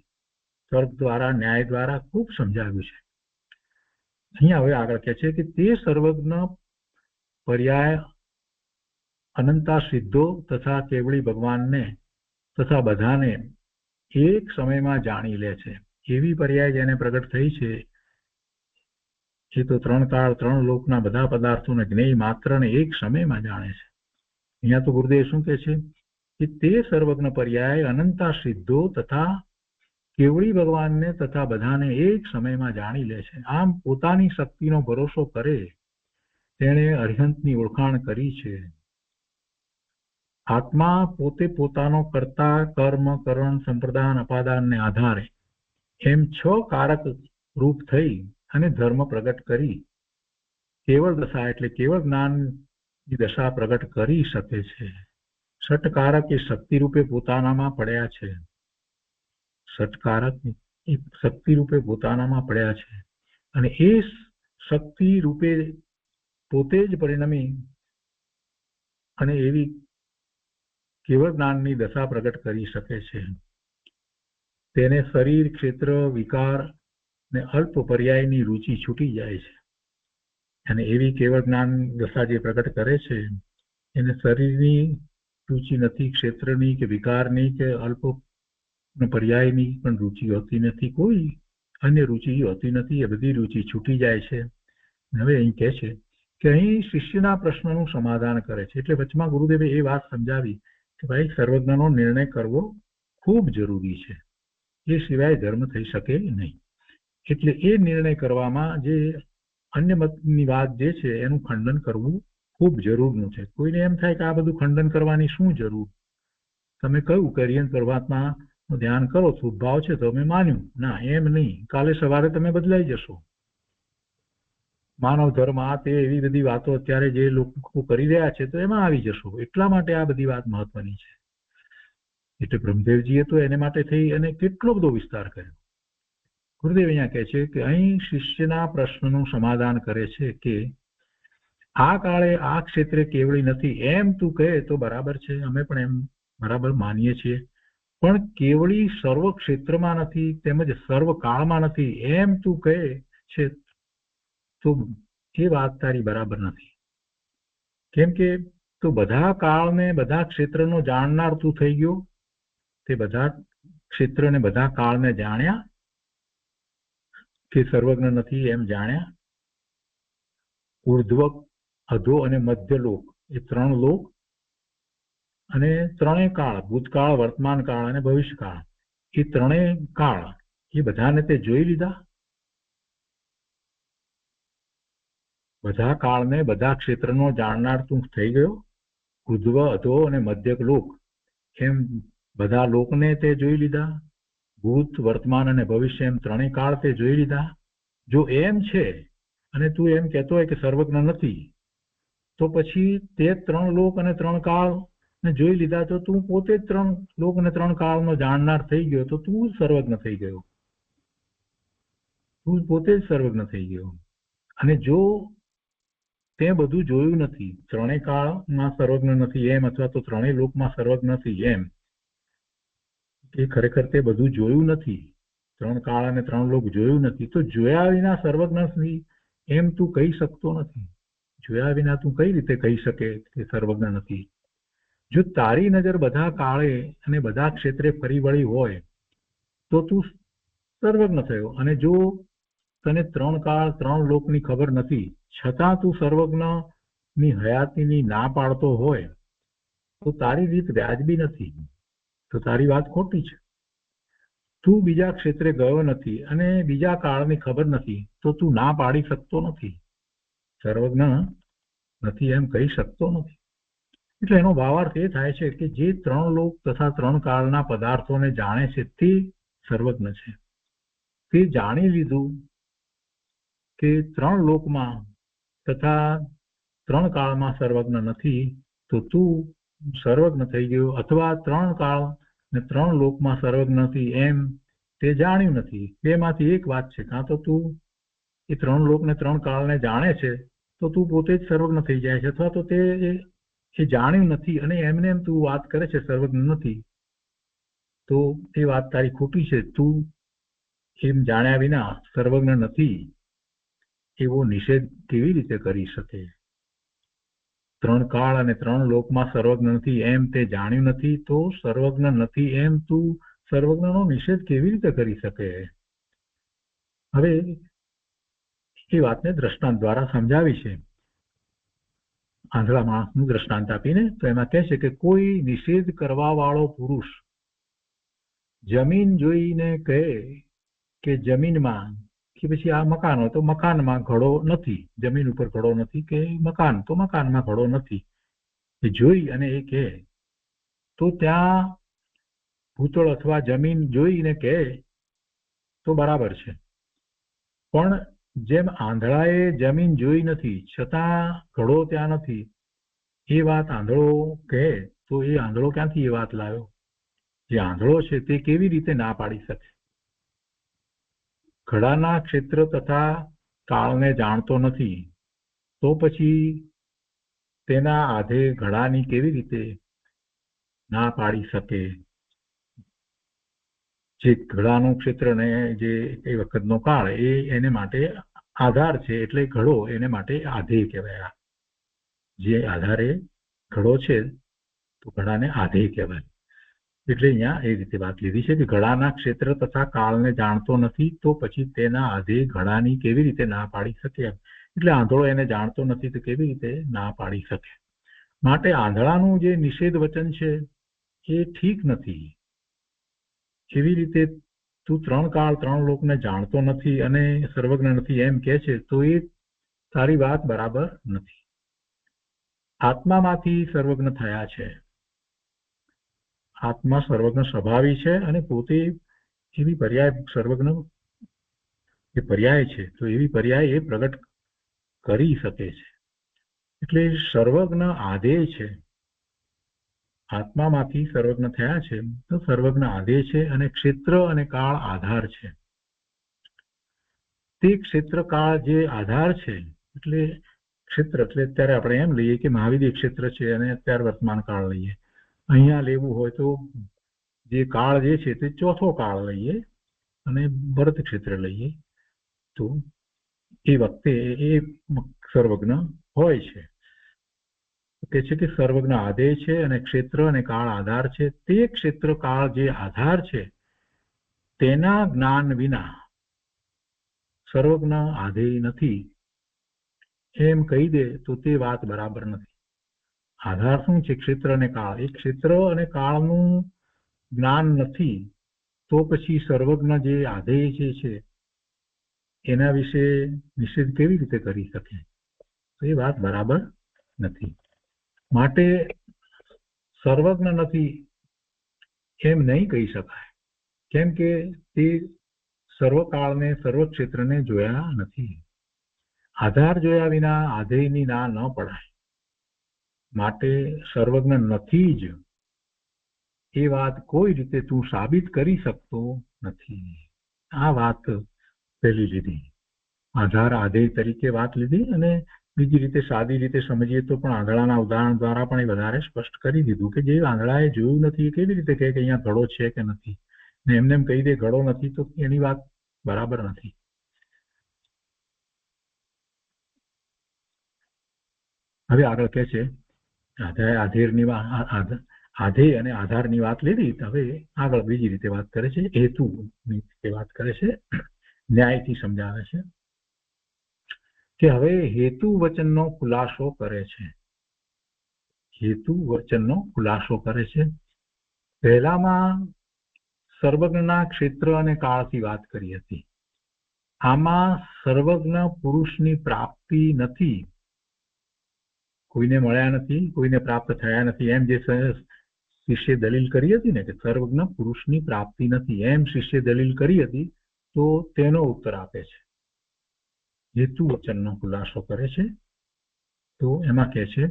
તર્ક દ્વારા ન્યાય દ્વારા ખૂબ સમજાવ્યું છે. અહીંયા હવે આગળ કહે છે કે તે સર્વજ્ઞ પર્યાય અનંતા સિદ્ધો તથા કેવળી ભગવાનને તથા બધાને એક સમયમાં જાણી લે છે. એવી પર્યાય જેને પ્રગટ થઈ છે એ તો ત્રણ કાળ ત્રણ લોકના બધા પદાર્થોને જ્ઞેય માત્રને એક સમયમાં જાણે છે. અહીંયા તો ગુરુદેવ શું કહે છે કે તે સર્વજ્ઞ પર્યાય અનંતા સિદ્ધો તથા કેવળી ભગવાનને તથા બધાને એક સમયમાં જાણી લે છે. આમ પોતાની શક્તિનો ભરોસો કરે તેણે અરિહંતની ઓળખાણ કરી છે. આત્મા પોતે પોતાનો કર્તા કર્મ કરણ સંપ્રદાન અપાદાનને આધારે એમ 6 કારક રૂપ થઈ અને ધર્મ પ્રગટ કરી કેવળ દશા એટલે કેવળ જ્ઞાનની દશા પ્રગટ કરી શકે છે. ષટકારક એ શક્તિ રૂપે પોતાનામાં પડ્યા છે. ષટકારક એ શક્તિ રૂપે પોતાનામાં પડ્યા છે અને એ શક્તિ રૂપે પોતે જ પરિણમી અને એવી કેવળ જ્ઞાનની દશા પ્રગટ કરી શકે છે. તેને શરીર ક્ષેત્ર વિકાર ને અલ્પ પર્યાયની રુચિ છૂટી જાય છે અને એવી કેવળ જ્ઞાન દશા જે પ્રગટ કરે છે એને શરીરની રુચિ નથી, ક્ષેત્રની કે વિકારની કે અલ્પ પર્યાયની પણ રુચિ હોતી નથી, કોઈ અન્ય રુચિ હોતી નથી. એ બધી રુચિ છૂટી જાય છે. હવે અહીં કહે છે કે અહીં શિષ્યના પ્રશ્નનું સમાધાન કરે છે. એટલે વચમાં ગુરુદેવે એ વાત સમજાવી કે ભાઈ સર્વજ્ઞનો નિર્ણય કરવો ખૂબ જરૂરી છે, એ સિવાય ધર્મ થઈ શકે નહીં. એટલે એ નિર્ણય કરવામાં જે અન્ય મતની વાત જે છે એનું ખંડન કરવું ખૂબ જરૂરનું છે. કોઈને એમ થાય કે આ બધું ખંડન કરવાની શું જરૂર, તમે કહ્યું કે અરિહંત પરમાત્માનું ધ્યાન કરો, શુભભાવ છે તો અમે માન્યું. ના, એમ નહીં. કાલે સવારે તમે બદલાઈ જશો. માનવ ધર્મ આ તે એવી બધી વાતો અત્યારે જે લોકો કરી રહ્યા છે તો એમાં આવી જશો. એટલા માટે આ બધી વાત મહત્વની છે. એટલે બ્રહ્મદેવજીએ તો એને માટે થઈ અને કેટલો બધો વિસ્તાર કર્યો. ગુરુદેવ અહીંયા કહે છે કે અહીં શિષ્યના પ્રશ્નનું સમાધાન કરે છે કે આ કાળે આ ક્ષેત્રે કેવળી નથી એમ તું કહે તો બરાબર છે, અમે પણ એમ બરાબર માનીએ છીએ. પણ કેવળી સર્વ ક્ષેત્રમાં નથી તેમજ સર્વ કાળમાં નથી એમ તું કહે છે તો એ વાત તારી બરાબર નથી. કેમ કે તું બધા કાળને બધા ક્ષેત્રનો જાણનાર તું થઈ ગયો. તે બધા ક્ષેત્રને બધા કાળને જાણ્યા કે સર્વજ્ઞ નથી એમ જાણ્યા. ઉર્ધ્વ, અધો અને મધ્ય લોક એ 3 લોક અને 3 કાળ, ભૂતકાળ, વર્તમાન કાળ અને ભવિષ્યકાળ, એ 3 કાળ એ બધાને તે જોઈ લીધા. બધા કાળને બધા ક્ષેત્રનો જાણનાર તું થઈ ગયો. ઉર્ધ્વ, અધો અને મધ્ય લોક એમ બધા લોકને તે જોઈ લીધા. ભૂત, વર્તમાન અને ભવિષ્ય એમ 3 કાળ તે જોઈ લીધા. જો એમ છે અને તું એમ કહેતો હોય કે સર્વજ્ઞ નથી, તો પછી તે 3 લોક અને 3 કાળ ને જોઈ લીધા તો તું પોતે જ 3 લોક અને 3 કાળનો જાણનાર થઈ ગયો. તો તું જ સર્વજ્ઞ થઈ ગયો, તું પોતે જ સર્વજ્ઞ થઈ ગયો. અને જો તે બધું જોયું નથી, 3 કાળમાં સર્વજ્ઞ નથી એમ અથવા તો 3 લોકમાં સર્વજ્ઞ નથી એમ, એ ખરેખર તે બધું જોયું નથી, 3 કાળ અને 3 લોક જોયું નથી, તો જોયા વિના સર્વજ્ઞ નથી એમ તું કહી શકતો નથી. જોયા વિના તું કઈ રીતે કહી શકે કે સર્વજ્ઞ નથી? જો તારી નજર બધા કાળે અને બધા ક્ષેત્રે ફરી વળી હોય તો તું સર્વજ્ઞ થયો. અને જો તને 3 કાળ 3 લોકની ખબર નથી છતાં તું સર્વજ્ઞની હયાતીની ના પાડતો હોય તો તારી રીત વ્યાજબી નથી, તો તારી વાત ખોટી છે. તું બીજા ક્ષેત્રે ગયો નથી અને બીજા કાળની ખબર નથી તો તું ના પાડી શકતો નથી, સર્વજ્ઞ નથી એમ કહી શકતો નથી. એટલે એનો ભાવાર્થ એ થાય છે કે જે 3 લોક તથા 3 કાળના પદાર્થોને જાણે છે તે સર્વજ્ઞ છે. તે જાણી લીધું કે 3 લોકમાં તથા 3 કાળમાં સર્વજ્ઞ નથી તો તું સર્વજ્ઞ થઈ ગયો. અથવા 3 કાળ ને 3 લોકમાં સર્વજ્ઞ નથી એમ તે જાણ્યું નથી. બેમાંથી એક વાત છે, કાં તો તું એ 3 લોક ને 3 કાળને જાણે છે તો તું પોતે જ સર્વજ્ઞ થઈ જાય છે, અથવા તો તે એ જાણ્યું નથી અને એમને એમ તું વાત કરે છે સર્વજ્ઞ નથી, તો એ વાત તારી ખોટી છે. તું એમ જાણ્યા વિના સર્વજ્ઞ નથી એવો નિષેધ કેવી રીતે કરી શકે? 3 કાળ અને 3 લોકમાં સર્વજ્ઞ નથી એમ તે જાણ્યું નથી તો સર્વજ્ઞ નથી એમ તું સર્વજ્ઞનો નિષેધ કેવી રીતે કરી શકે? હવે એ વાતને દ્રષ્ટાંત દ્વારા સમજાવી છે. આંધળા માણસનું દ્રષ્ટાંત આપીને તો એમાં કહે છે કે કોઈ નિષેધ કરવા વાળો પુરુષ જમીન જોઈને કહે કે જમીનમાં કે પછી આ મકાન હોય તો મકાનમાં ઘડો નથી, જમીન ઉપર ઘડો નથી, કે મકાન તો મકાનમાં ઘડો નથી, એ જોઈ અને એ કહે તો ત્યાં ભૂતળ અથવા જમીન જોઈને કહે તો બરાબર છે. પણ જેમ આંધળાએ જમીન જોઈ નથી છતાં ઘડો ત્યાં નથી, એ વાત આંધળો કહે તો એ આંધળો ક્યાંથી એ વાત લાવ્યો? જે આંધળો છે તે કેવી રીતે ના પાડી શકે? ઘડાના ક્ષેત્ર તથા કાળને જાણતો નથી તો પછી તેના આધે ઘડાની કેવી રીતે ના પાડી શકે? જે ઘડાનું ક્ષેત્ર ને જે એ વખતનો કાળ એ એને માટે આધાર છે, એટલે ઘડો એને માટે આધેય કહેવાય. જે આધારે ઘડો છે તો ઘડાને આધેય કહેવાય. એટલે અહીંયા એ રીતે વાત લીધી છે કે ઘડાના ક્ષેત્ર તથા કાળને જાણતો નથી તો પછી તેના આધેય ઘડાની કેવી રીતે ના પાડી શકે? એટલે આંધળો એને જાણતો નથી તો કેવી રીતે ના પાડી શકે? માટે આંધળાનું જે નિષેધ વચન છે એ ઠીક નથી. એવી રીતે તું ત્રણ કાળ ત્રણ લોકને જાણતો નથી અને સર્વજ્ઞ નથી એમ કે છે તો એ તારી વાત બરાબર નથી. આત્મામાંથી સર્વજ્ઞ થયા છે. આત્મા સર્વજ્ઞ સ્વભાવી છે અને પોતે એવી પર્યાય સર્વજ્ઞ એ પર્યાય છે તો એવી પર્યાય એ પ્રગટ કરી શકે છે. એટલે સર્વજ્ઞ આધેય છે. આત્મામાંથી સર્વજ્ઞ થયા છે તો સર્વજ્ઞ આધેય છે અને ક્ષેત્ર અને કાળ આધાર છે. તે ક્ષેત્ર કાળ જે આધાર છે એટલે ક્ષેત્ર એટલે અત્યારે આપણે એમ લઈએ કે મહાવિદ્ય ક્ષેત્ર છે અને અત્યારે વર્તમાન કાળ લઈએ. અહીંયા લેવું હોય તો જે કાળ જે છે તે ચોથો કાળ લઈએ અને ભરત ક્ષેત્ર લઈએ તો એ વખતે એ સર્વજ્ઞ હોય છે. કે છે કે સર્વજ્ઞ આધેય છે અને ક્ષેત્ર અને કાળ આધાર છે. તે ક્ષેત્ર કાળ જે આધાર છે તેના જ્ઞાન વિના સર્વજ્ઞ આધેય નથી એમ કહી દે તો તે વાત બરાબર નથી. આધાર શું છે? ક્ષેત્ર અને કાળ. એ ક્ષેત્ર અને કાળનું જ્ઞાન નથી તો પછી સર્વજ્ઞ જે આધેય જે છે એના વિશે નિષેધ કેવી રીતે કરી શકે? તો એ વાત બરાબર નથી. માટે સર્વજ્ઞ નથી એમ નહીં કહી શકાય, કેમ કે તે સર્વકાળને સર્વ ક્ષેત્રને જોયા નથી. આધાર જોયા વિના આધેયની ના ન પડાય. માટે સર્વજ્ઞ નથી જ એ વાત કોઈ રીતે તું સાબિત કરી શકતો નથી. આ વાત પહેલી લીધી, આધાર આધેય તરીકે વાત લીધી. અને બીજી રીતે સાદી રીતે સમજીએ તો પણ આંધળાના ઉદાહરણ દ્વારા પણ એ વધારે સ્પષ્ટ કરી દીધું કે જે આંધળાએ જોયું નથી એ કેવી રીતે કહે કે અહીંયા ઘડો છે કે નથી, ને એમને એમ કહી દે ઘડો નથી તો એની વાત બરાબર નથી. હવે આગળ કહે છે આધેય અને આધારની વાત લીધી. હવે આગળ બીજી રીતે વાત કરે છે, હેતુની વાત કરે છે, ન્યાયથી સમજાવે છે કે હવે હેતુ વચનનો ખુલાસો કરે છે. હેતુ વચનનો ખુલાસો કરે છે. પહેલામાં સર્વજ્ઞના ક્ષેત્ર અને કાળથી વાત કરી હતી. આમાં સર્વજ્ઞ પુરુષની પ્રાપ્તિ નથી, કોઈને મળ્યા નથી, કોઈને પ્રાપ્ત થયા નથી એમ જે શિષ્ય દલીલ કરી હતી ને કે સર્વજ્ઞ પુરુષની પ્રાપ્તિ નથી એમ શિષ્ય દલીલ કરી હતી તો તેનો ઉત્તર આપે છે. હેતુ વચનનો ખુલાસો કરે છે તો એમાં કહે છે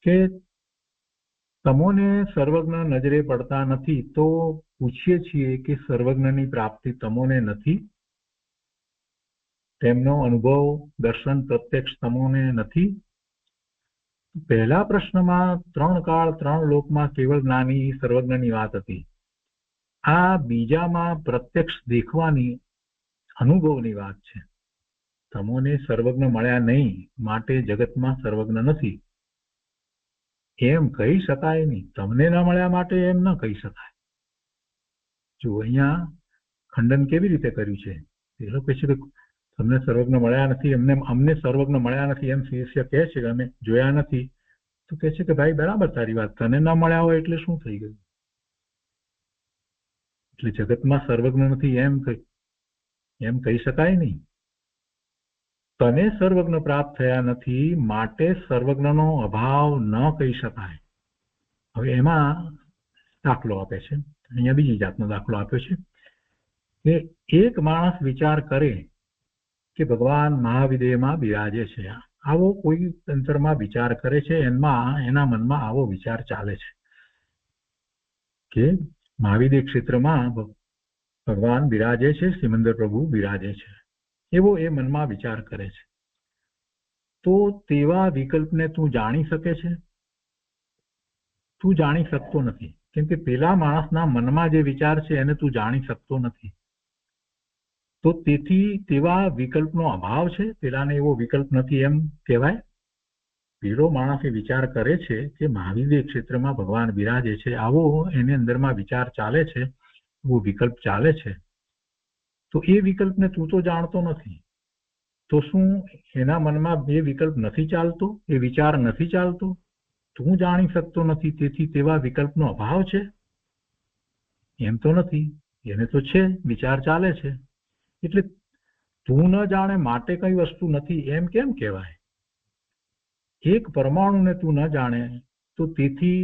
કે તમોને સર્વજ્ઞ નજરે પડતા નથી તો પૂછીએ છીએ કે સર્વજ્ઞની પ્રાપ્તિ તમોને નથી? તેમનો અનુભવ દર્શન પ્રત્યક્ષ તમોને નથી? પહેલા પ્રશ્નમાં ત્રણ કાળ ત્રણ લોકમાં કેવળ જ્ઞાની સર્વજ્ઞની વાત હતી. આ બીજામાં પ્રત્યક્ષ દેખવાની અનુભવની વાત છે. તમોને સર્વજ્ઞ મળ્યા નહીં માટે જગતમાં સર્વજ્ઞ નથી એમ કહી શકાય નહીં. તમને ન મળ્યા માટે એમ ન કહી શકાય. જો અહીંયા ખંડન કેવી રીતે કર્યું છે? એ લોકો કહે છે કે તમને સર્વજ્ઞ મળ્યા નથી, અમને સર્વજ્ઞ મળ્યા નથી એમ શિષ્ય કહે છે કે અમે જોયા નથી, તો કહે છે કે ભાઈ બરાબર તારી વાત, તને ન મળ્યા હોય એટલે શું થઈ ગયું? એટલે જગતમાં સર્વજ્ઞ નથી એમ કહી શકાય નહીં. તને સર્વજ્ઞ પ્રાપ્ત થયા નથી માટે સર્વજ્ઞનો અભાવ ન કહી શકાય. હવે એમાં દાખલો આપે છે, અહીંયા બીજી જાતનો દાખલો આપ્યો છે કે એક માણસ વિચાર કરે કે ભગવાન મહાવિદેહમાં બિરાજે છે. આવો કોઈ અંતરમાં વિચાર કરે છે, એના મનમાં આવો વિચાર ચાલે છે કે મહાવિદેહ ક્ષેત્રમાં ભગવાન બિરાજે છે, સિમંદર પ્રભુ બિરાજે છે, એવો એ મનમાં વિચાર કરે છે. તો તેવા વિકલ્પને તું જાણી શકે છે? તું જાણી શકતો નથી, કેમ કે પેલા માણસના મનમાં જે વિચાર છે એને તું જાણી શકતો નથી. તો તેથી તેવા વિકલ્પનો અભાવ છે, પેલાને એવો વિકલ્પ નથી એમ કહેવાય. પેલો માણસ એ વિચાર કરે છે કે મહાવિદેહ ક્ષેત્રમાં ભગવાન બિરાજે છે, આવો એની અંદરમાં વિચાર ચાલે છે, એવો વિકલ્પ ચાલે છે. તો એ વિકલ્પને તું તો જાણતો નથી, તો શું એના મનમાં એ વિકલ્પ નથી ચાલતો, એ વિચાર નથી ચાલતો? તું જાણી શકતો નથી, તેથી તેવા વિકલ્પનો અભાવ છે? એમ તો નથી, એને તો છે, વિચાર ચાલે છે. એટલે તું ન જાણે માટે કઈ વસ્તુ નથી એમ કેમ કહેવાય? એક પરમાણુને તું ન જાણે તો તેથી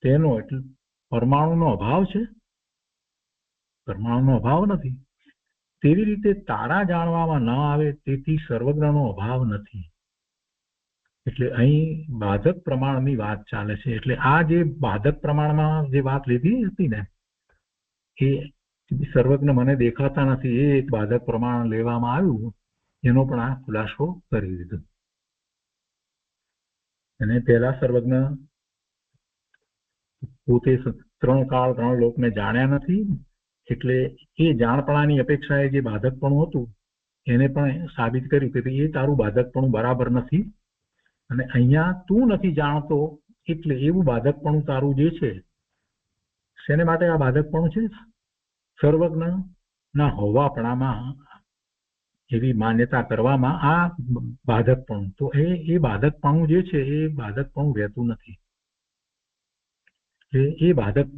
તેનો એટલે પરમાણુનો અભાવ છે? પરમાણુનો અભાવ નથી. તેવી રીતે તારા જાણવામાં ન આવે તેથી સર્વજ્ઞનો અભાવ નથી. એટલે અહીં બાધક પ્રમાણની વાત ચાલે છે. એટલે આ જે બાધક પ્રમાણમાં જે વાત લીધી હતી ને, એ સર્વજ્ઞ મને દેખાતા નથી, એ એક બાધક પ્રમાણ લેવામાં આવ્યું, એનો પણ આ ખુલાસો કરી દીધો. અને પહેલા સર્વજ્ઞ પોતે 3 કાળ 3 લોકને જાણ્યા નથી, એટલે એ જાણપણાની અપેક્ષાએ જે બાધકપણું હતું એને પણ સાબિત કર્યું કે એ તારું બાધકપણું બરાબર નથી, અને અહીંયા તું નથી જાણતો એટલે એવું બાધકપણું તારું જે છે, શેને માટે આ બાધકપણું છે? સર્વજ્ઞ ના હોવાપણામાં એવી માન્યતા કરવામાં આ બાધકપણું. તો એ બાધકપણું જે છે એ બાધકપણું રહેતું નથી. એ બાધક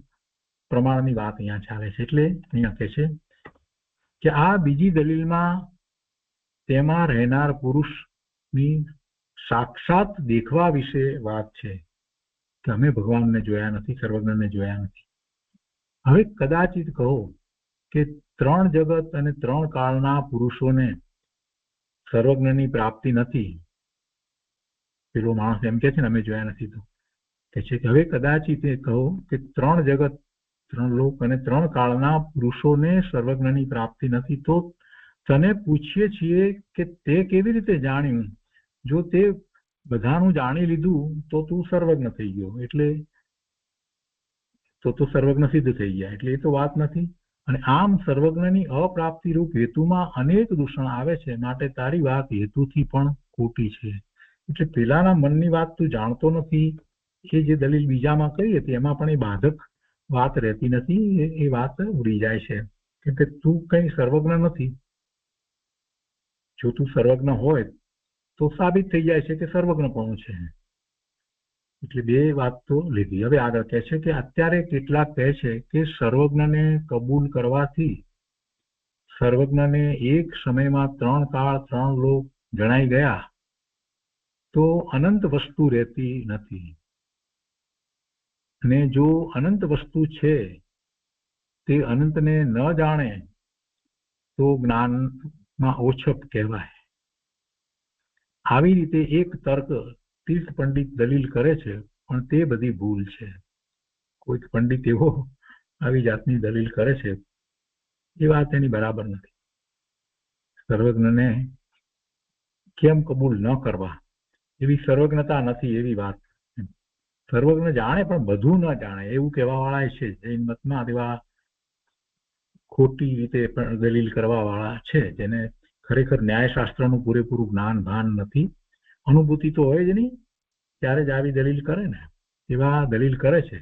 પ્રમાણની વાત અહીંયા ચાલે છે. એટલે અહીંયા કહે છે કે આ બીજી દલીલમાં તેમાં રહેનાર પુરુષની સાક્ષાત દેખવા વિશે વાત છે કે અમે ભગવાનને જોયા નથી, સર્વજ્ઞને જોયા નથી. હવે કદાચિત કહો કે 3 જગત અને 3 કાળના પુરુષોને સર્વજ્ઞની પ્રાપ્તિ નથી, પેલો માણસ એમ કે છે ને અમે જોયા નથી, તો કે છે કે હવે કદાચિત કહો કે 3 જગત 3 લોક અને 3 કાળના પુરુષોને સર્વજ્ઞની પ્રાપ્તિ નથી, તો તને પૂછીએ છીએ કે તે કેવી રીતે જાણ્યું? જો તે બધાનું જાણી લીધું તો તું સર્વજ્ઞ થઈ ગયો, એટલે તો સર્વજ્ઞ સિદ્ધ થઈ ગયા, એટલે એ તો વાત નથી. અને આમ સર્વજ્ઞની અપ્રાપ્તિ રૂપ હેતુમાં અનેક દૂષણ આવે છે, માટે તારી વાત હેતુથી પણ ખોટી છે. એટલે પેલાના મનની વાત તું જાણતો નથી, એ જે દલીલ બીજામાં કહી હતી એમાં પણ એ બાધક વાત રહેતી નથી, એ વાત ઉડી જાય છે. કેમ કે તું કઈ સર્વજ્ઞ નથી. જો તું સર્વજ્ઞ હોય તો સાબિત થઈ જાય છે કે સર્વજ્ઞપણું છે. એટલે બે વાત તો લીધી. હવે આગળ કહે છે કે અત્યારે કેટલાક કહે છે કે સર્વજ્ઞને કબૂલ કરવાથી સર્વજ્ઞને એક સમયમાં 3 કાળ 3 લોક જણાઈ ગયા તો અનંત વસ્તુ રહેતી નથી, અને જો અનંત વસ્તુ છે તે અનંતને ન જાણે તો જ્ઞાનમાં ઓછપ કહેવાય. આવી રીતે એક તર્ક તીર્થ પંડિત દલીલ કરે છે, પણ તે બધી ભૂલ છે. કોઈક પંડિત એવો આવી જાતની દલીલ કરે છે, એ વાત એની બરાબર નથી. સર્વજ્ઞને કેમ કબૂલ ન કરવા, એવી સર્વજ્ઞતા નથી એવી વાત. સર્વજ્ઞ જાણે પણ બધું ન જાણે એવું કહેવા વાળા છે. જૈન મતમાં એવા ખોટી રીતે પણ દલીલ કરવા વાળા છે, જેને ખરેખર ન્યાયશાસ્ત્રનું પૂરેપૂરું જ્ઞાન ભાન નથી, અનુભૂતિ તો હોય જ નહીં, ત્યારે જ આવી દલીલ કરે ને, એવા દલીલ કરે છે.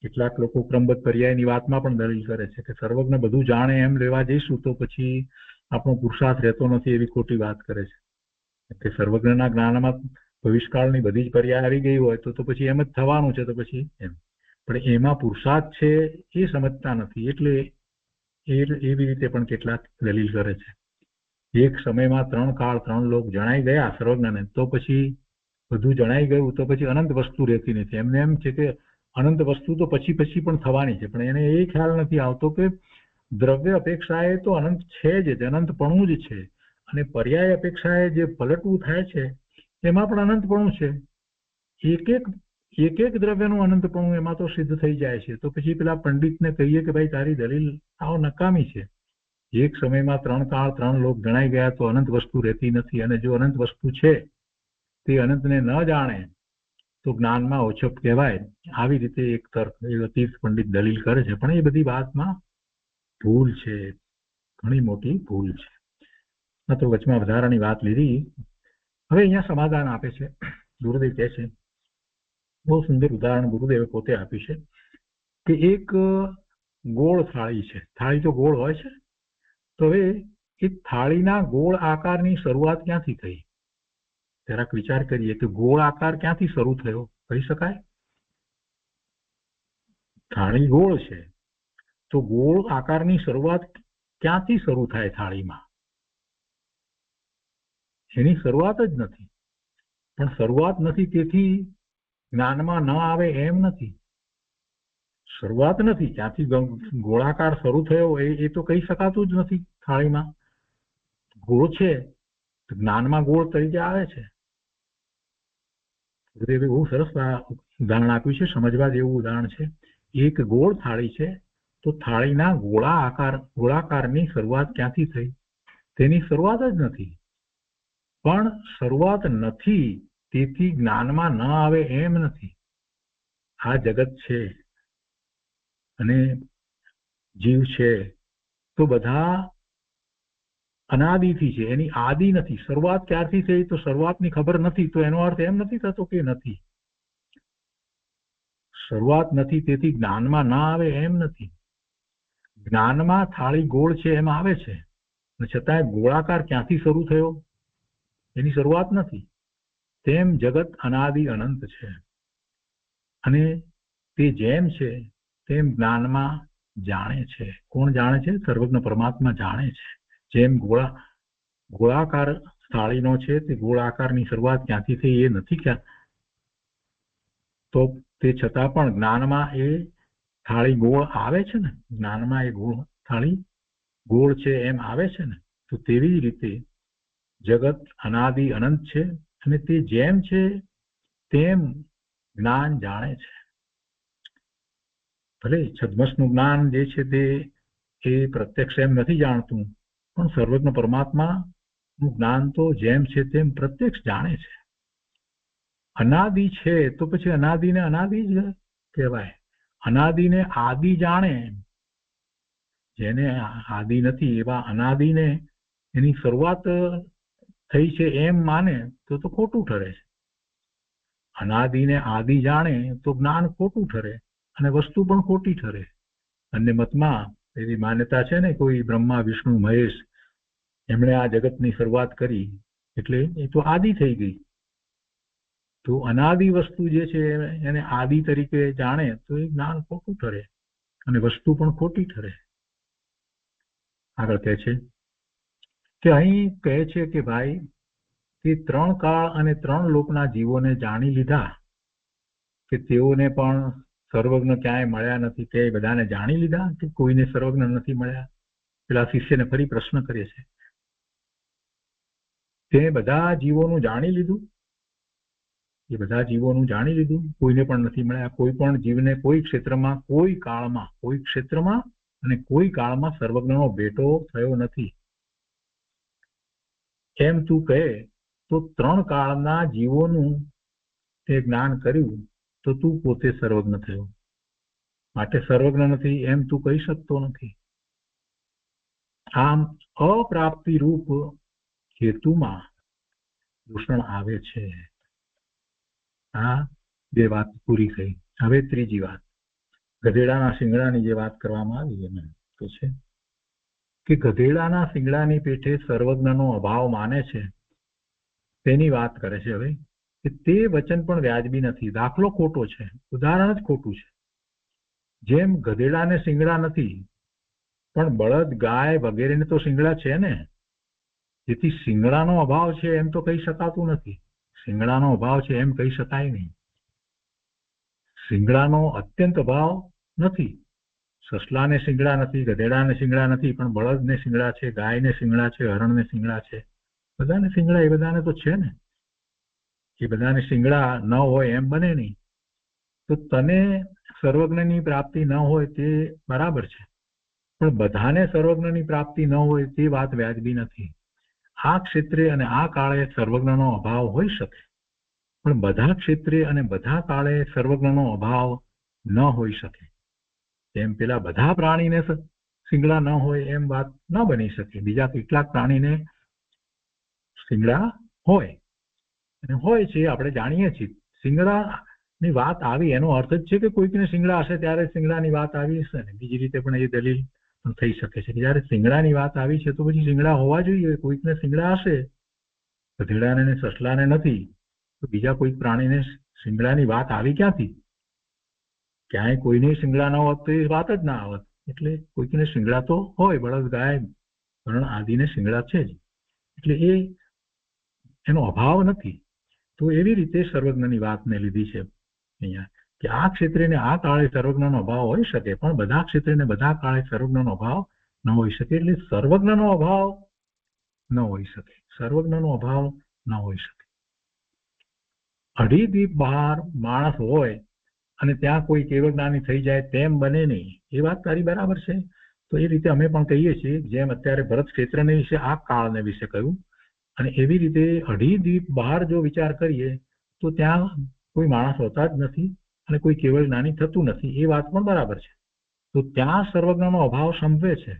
કેટલાક લોકો ક્રમબદ્ધ પર્યાયની વાતમાં પણ દલીલ કરે છે કે સર્વજ્ઞ બધું જાણે એમ લેવા જઈશું તો પછી આપણો પુરુષાર્થ રહેતો નથી એવી ખોટી વાત કરે છે કે સર્વજ્ઞના જ્ઞાનમાં ભવિષ્યકાળની બધી જ પર્યાય આવી ગઈ હોય તો પછી એમ જ થવાનું છે, તો પછી એમ. પણ એમાં પુરુષાર્થ છે એ સમજતા નથી, એટલે એવી રીતે પણ કેટલાક દલીલ કરે છે. એક સમયમાં 3 કાળ 3 લોક જણાઈ ગયા સર્વજ્ઞને, તો પછી બધું જણાઈ ગયું તો પછી અનંત વસ્તુ રહેતી નથી. એમને એમ છે કે અનંત વસ્તુ તો પછી પણ થવાની છે, પણ એને એ ખ્યાલ નથી આવતો કે દ્રવ્ય અપેક્ષાએ તો અનંત છે જ, અનંતપણું જ છે, અને પર્યાય અપેક્ષાએ જે પલટવું થાય છે એમાં પણ અનંતપણું છે. એક એક દ્રવ્યનું અનંતપણું એમાં તો સિદ્ધ થઈ જાય છે. તો પછી પેલા પંડિતને કહીએ કે ભાઈ તારી દલીલ આવો નકામી છે. એક સમયમાં 3 કાળ 3 લોક જણાઈ ગયા તો અનંત વસ્તુ રહેતી નથી, અને જો અનંત વસ્તુ છે તે અનંતને ન જાણે તો જ્ઞાનમાં ઓછપ કહેવાય. આવી રીતે એક તર્ક તીર્થ પંડિત દલીલ કરે છે, પણ એ બધી વાતમાં ભૂલ છે, ઘણી મોટી ભૂલ છે. આ તો વચમાં વધારાની વાત લીધી. હવે અહીંયા સમાધાન આપે છે. ગુરુદેવ કહે છે, બહુ સુંદર ઉદાહરણ ગુરુદેવે પોતે આપ્યું છે કે એક ગોળ થાળી છે. થાળી તો ગોળ હોય છે, તો હવે એ થાળીના ગોળ આકારની શરૂઆત ક્યાંથી થઈ? જરાક વિચાર કરીએ કે ગોળ આકાર ક્યાંથી શરૂ થયો કહી શકાય? થાળી ગોળ છે, તો ગોળ આકારની શરૂઆત ક્યાંથી શરૂ થાય થાળીમાં? એની શરૂઆત જ નથી. પણ શરૂઆત નથી તેથી જ્ઞાનમાં ન આવે એમ નથી. શરૂઆત નથી, ક્યાંથી ગોળાકાર શરૂ થયો એ તો કહી શકાતું જ નથી. થાળીમાં ગોળ છે, જ્ઞાનમાં ગોળ તરીકે આવે છે. ગુરુદેવે બહુ સરસ ઉદાહરણ આપ્યું છે, સમજવા જેવું ઉદાહરણ છે. એક ગોળ થાળી છે, તો થાળીના ગોળાકારની શરૂઆત ક્યાંથી થઈ? તેની શરૂઆત જ નથી. પણ શરૂઆત નથી તેથી જ્ઞાનમાં ન આવે એમ નથી. આ જગત છે અને જીવ છે તો બધા અનાદિથી છે, એની આદિ નથી. શરૂઆત ક્યારથી થઈ તો શરૂઆતની ખબર નથી, તો એનો અર્થ એમ નથી થતો કે નથી. શરૂઆત નથી તેથી જ્ઞાનમાં ના આવે એમ નથી. જ્ઞાનમાં થાળી ગોળ છે એમ આવે છે, છતાંય ગોળાકાર ક્યાંથી શરૂ થયો એની શરૂઆત નથી. તેમ જગત અનાદિ અનંત છે, અને તે જેમ છે તેમ જ્ઞાનમાં જાણે છે. કોણ જાણે છે? સર્વજ્ઞ પરમાત્મા જાણે છે. જેમ ગોળાકાર થાળીનો છે, તે ગોળાકારની શરૂઆત ક્યાંથી થઈ એ નથી ખ્યાલ, તો તે છતાં પણ જ્ઞાનમાં એ થાળી ગોળ આવે છે ને, જ્ઞાનમાં એ થાળી ગોળ છે એમ આવે છે ને. તો તેવી જ રીતે જગત અનાદિ અનંત છે, અને તે જેમ છે તેમ જ્ઞાન જાણે છે. ભલે છદ્મસનું જ્ઞાન જે છે તે એ પ્રત્યક્ષ એમ નથી જાણતું, પણ સર્વજ્ઞ પરમાત્માનું જ્ઞાન તો જેમ છે તેમ પ્રત્યક્ષ જાણે છે. અનાદિ છે તો પછી અનાદિને અનાદિ જ કહેવાય. અનાદિને આદિ જાણે, જેને આદિ નથી એવા અનાદિને એની શરૂઆત થઈ છે એમ માને તો ખોટું ઠરે છે. અનાદિને આદિ જાણે તો જ્ઞાન ખોટું ઠરે અને વસ્તુ પણ ખોટી ઠરે. અન્ય મતમાં એવી માન્યતા છે ને, કોઈ બ્રહ્મા વિષ્ણુ મહેશ એમણે આ જગતની શરૂઆત કરી એટલે એ તો આદિ થઈ ગઈ. તો અનાદિ વસ્તુ જે છે એને આદિ તરીકે જાણે તો એ જ્ઞાન ખોટું ઠરે અને વસ્તુ પણ ખોટી ઠરે. આગળ કહે છે કે અહીં કહે છે કે ભાઈ તે 3 કાળ અને 3 લોકના જીવોને જાણી લીધા કે તેઓને પણ સર્વજ્ઞ ક્યાંય મળ્યા નથી. તે બધાને જાણી લીધા કે કોઈને સર્વજ્ઞ નથી મળ્યા? પેલા શિષ્યને ફરી પ્રશ્ન કરે છે. તે બધા જીવોનું જાણી લીધું? એ બધા જીવોનું જાણી લીધું, કોઈને પણ નથી મળ્યા. કોઈ પણ જીવને કોઈ ક્ષેત્રમાં કોઈ કાળમાં કોઈ ક્ષેત્રમાં અને કોઈ કાળમાં સર્વજ્ઞનો ભેટો થયો નથી એમ તું કહે તો 3 કાળના જીવોનું તે જ્ઞાન કર્યું તો તું પોતે સર્વજ્ઞ થયો. માટે સર્વજ્ઞ નથી એમ તું કહી શકતો નથી. આમ અપ્રાપ્તિ રૂપ હેતુમાં દૂષણ આવે છે. આ 2 વાત પૂરી થઈ. હવે ત્રીજી વાત, ગધેડાના શિંગડાની જે વાત કરવામાં આવી એમ તો છે કે ગધેડાના શિંગડાની પેઠે સર્વજ્ઞનો અભાવ માને છે તેની વાત કરે છે હવે, કે તે વચન પણ વ્યાજબી નથી. દાખલો ખોટો છે, ઉદાહરણ જ ખોટું છે. જેમ ગધેડાને શિંગડા નથી પણ બળદ, ગાય વગેરેને તો શિંગડા છે ને, જેથી શિંગડાનો અભાવ છે એમ તો કહી શકાતું નથી. શિંગડાનો અભાવ છે એમ કહી શકાય નહીં. શિંગડાનો અત્યંત અભાવ નથી. સસલાને શિંગડા નથી, ગધેડાને શિંગડા નથી, પણ બળદને શિંગડા છે, ગાયને શિંગડા છે, હરણને શિંગડા છે. બધાને શિંગડા એ બધાને તો છે ને. એ બધાને શિંગડા ન હોય એમ બને નહીં. તો તને સર્વજ્ઞની પ્રાપ્તિ ન હોય તે બરાબર છે, પણ બધાને સર્વજ્ઞની પ્રાપ્તિ ન હોય તે વાત વ્યાજબી નથી. આ ક્ષેત્રે અને આ કાળે સર્વજ્ઞનો અભાવ હોઈ શકે, પણ બધા ક્ષેત્રે અને બધા કાળે સર્વજ્ઞનો અભાવ ન હોઈ શકે. તેમ પેલા બધા પ્રાણીને શિંગડા ન હોય એમ વાત ન બની શકે. બીજા કેટલાક પ્રાણીને શિંગડા હોય, અને હોય છે આપણે જાણીએ છીએ. શિંગડાની વાત આવી એનો અર્થ જ છે કે કોઈકને શિંગડા હશે ત્યારે શિંગડાની વાત આવી હશે ને. બીજી રીતે પણ એ દલીલ પણ થઈ શકે છે કે જયારે શિંગડાની વાત આવી છે તો પછી શિંગડા હોવા જોઈએ. કોઈકને શિંગડા હશે, ગધેડાને ને સસલાને નથી, તો બીજા કોઈક પ્રાણીને શિંગડાની વાત આવી ક્યાંથી? ક્યાંય કોઈને શિંગડા ન હોત તો એ વાત જ ના આવત. એટલે કોઈકને શિંગડા તો હોય, બળદ, ગાય, હરણ આદિને શિંગડા છે જ, એટલે એનો અભાવ નથી. તો એવી રીતે સર્વજ્ઞની વાતને લીધી છે અહીંયા, કે આ ક્ષેત્રે ને આ કાળે સર્વજ્ઞનો અભાવ હોઈ શકે, પણ બધા ક્ષેત્રે ને બધા કાળે સર્વજ્ઞનો અભાવ ન હોઈ શકે. એટલે સર્વજ્ઞનો અભાવ ન હોઈ શકે, સર્વજ્ઞનો અભાવ ન હોઈ શકે. અઢી દીપ બહાર માણસ હોય અને ત્યાં કોઈ કેવળ જ્ઞાની થઈ જાય તેમ બને નહીં. એ વાત તારી બરાબર છે. તો એ રીતે અમે પણ કહીએ છીએ, જેમ અત્યારે ભરત ક્ષેત્રને વિશે આ કાળને વિશે કહ્યું, અને એવી રીતે અઢી દીપ બહાર જો વિચાર કરીએ તો ત્યાં કોઈ માણસ હોતા જ નથી અને કોઈ કેવળ જ્ઞાની થતું નથી. એ વાત પણ બરાબર છે. તો ત્યાં સર્વજ્ઞનો અભાવ સંભવે છે,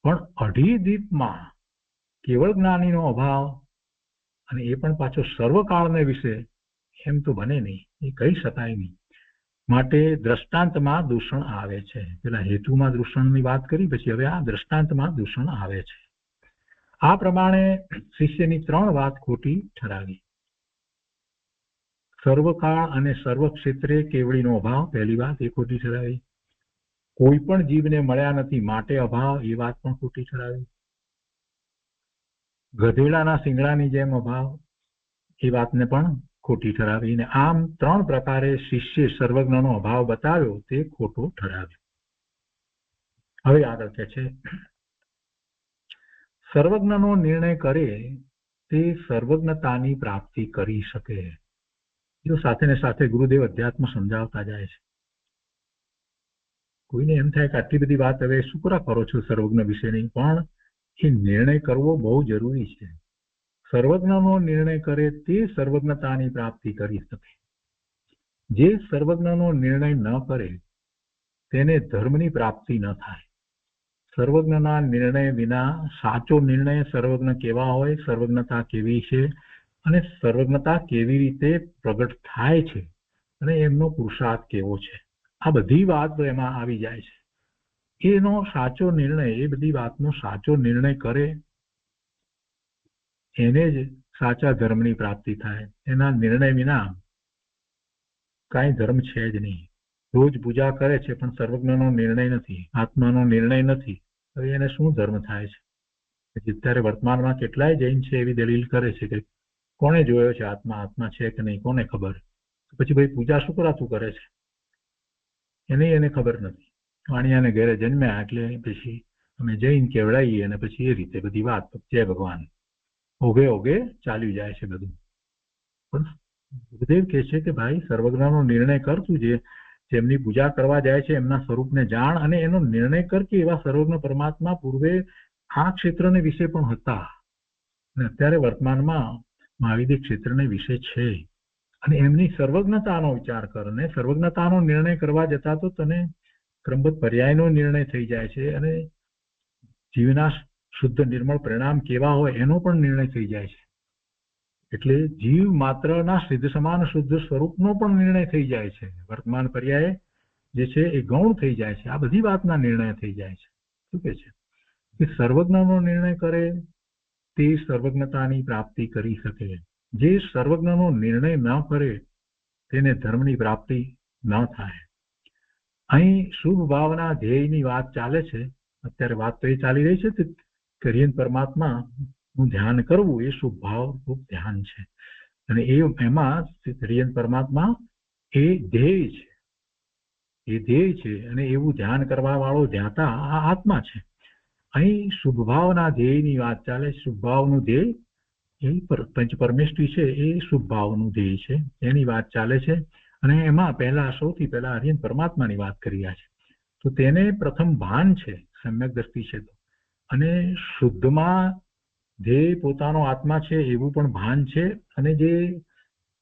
પણ અઢી દીપમાં કેવળ જ્ઞાનીનો અભાવ, અને એ પણ પાછો સર્વકાળને વિશે, એમ તો બને નહીં, એ કહી શકાય નહીં. માટે દ્રષ્ટાંતમાં દૂષણ આવે છે. પેલા હેતુમાં દૂષણની વાત કરી, પછી હવે આ દ્રષ્ટાંતમાં દૂષણ આવે છે. આ પ્રમાણે શિષ્યની ત્રણ વાત ખોટી ઠરાવી. સર્વકાળ અને સર્વ ક્ષેત્રે કેવળીનો અભાવ, પહેલી વાત એ ખોટી ઠરાવી. કોઈ પણ જીવને મળ્યા નથી માટે અભાવ, એ વાત પણ ખોટી ઠરાવી. ગધેડાના શિંગડાની જેમ અભાવ, એ વાતને પણ ખોટી ઠરાવી. ને આમ ત્રણ પ્રકારે શિષ્ય સર્વજ્ઞનો અભાવ બતાવ્યો તે ખોટો ઠરાવ્યો. હવે આગળ કહે છે, સર્વજ્ઞનો નિર્ણય કરે તે સર્વજ્ઞતાની પ્રાપ્તિ કરી શકે. જો સાથે ને સાથે ગુરુદેવ અધ્યાત્મ સમજાવતા જાય છે. કોઈને એમ થાય કે આટલી બધી વાત હવે શું કરો છો સર્વજ્ઞ વિશેની, પણ એ નિર્ણય કરવો બહુ જરૂરી છે. સર્વજ્ઞનો નિર્ણય કરે તે સર્વજ્ઞતાની પ્રાપ્તિ કરી શકે. જે સર્વજ્ઞનો નિર્ણય ન કરે તેને ધર્મની પ્રાપ્તિ ન થાય. સર્વજ્ઞના નિર્ણય વિના સાચો નિર્ણય સર્વજ્ઞ કેવા હોય, સર્વજ્ઞતા કેવી છે, અને સર્વજ્ઞતા કેવી રીતે પ્રગટ થાય છે, અને એમનો પુરુષાર્થ કેવો છે, આ બધી વાત એમાં આવી જાય છે. એનો સાચો નિર્ણય, એ બધી વાતનો સાચો નિર્ણય કરે એને જ સાચા ધર્મની પ્રાપ્તિ થાય. એના નિર્ણય વિના કાંઈ ધર્મ છે જ નહીં. રોજ પૂજા કરે છે પણ સર્વજ્ઞનો નિર્ણય નથી, આત્માનો નિર્ણય નથી, હવે એને શું ધર્મ થાય છે? અત્યારે વર્તમાનમાં કેટલાય જૈન છે એવી દલીલ કરે છે કે કોને જોયો છે આત્મા, આત્મા છે કે નહીં કોને ખબર. પછી ભાઈ પૂજા શું કરાતું કરે છે એને ખબર નથી. વાણિયાને ઘરે જન્મ્યા એટલે પછી અમે જૈન કેવડાવીએ અને પછી એ રીતે બધી વાત, જય ભગવાન, ઓઘે ઓઘે ચાલ્યું જાય છે બધું. પણ ગુરુદેવ કહે છે કે ભાઈ સર્વજ્ઞનો નિર્ણય કરતું, જેમની પૂજા કરવા જાય છે એમના સ્વરૂપને જાણ અને એનો નિર્ણય કર કે એવા સર્વજ્ઞ પરમાત્મા પૂર્વે આ ક્ષેત્રને વિશે પણ હતા અને અત્યારે વર્તમાનમાં મહાવિદ્ય ક્ષેત્રને વિશે છે, અને એમની સર્વજ્ઞતાનો વિચાર કર. અને સર્વજ્ઞતાનો નિર્ણય કરવા જતા તો તને ક્રમબદ્ધ પર્યાયનો નિર્ણય થઈ જાય છે, અને જીવના શુદ્ધ નિર્મળ પરિણામ કેવા હોય એનો પણ નિર્ણય થઈ જાય છે. એટલે જીવ માત્રના સિદ્ધ સમાન શુદ્ધ સ્વરૂપનો પણ નિર્ણય થઈ જાય છે. વર્તમાન પર્યાય જે છે એ ગૌણ થઈ જાય છે. આ બધી વાતના નિર્ણય થઈ જાય છે. શું કે છે? કે સર્વજ્ઞનો નિર્ણય કરે તે સર્વજ્ઞતાની પ્રાપ્તિ કરી શકે. જે સર્વજ્ઞનો નિર્ણય ન કરે તેને ધર્મની પ્રાપ્તિ ન થાય. અહીં શુભ ભાવના ધ્યેયની વાત ચાલે છે. અત્યારે વાત તો એ ચાલી રહી છે કે હરિયંત પરમાત્મા નું ધ્યાન કરવું એ શુભ ભાવ રૂપ ધ્યાન છે, અને એમાં હરિયંત પરમાત્મા એ ધ્યેય છે. એ ધ્યેય છે અને એવું ધ્યાન કરવા વાળો ધ્યાતા આ આત્મા છે. અહીં શુભ ભાવના ધ્યેયની વાત ચાલે. શુભ ભાવનું ધ્યેય એ પંચ પરમેષ્ઠી છે, એ શુભ ભાવનું ધ્યેય છે, એની વાત ચાલે છે. અને એમાં સૌથી પહેલા હરિયંત પરમાત્માની વાત કરી રહ્યા છે. તો તેને પ્રથમ ભાન છે, સમ્યક દ્રષ્ટિ છે, અને શુદ્ધમાં ધ્યેય પોતાનો આત્મા છે એવું પણ ભાન છે. અને જે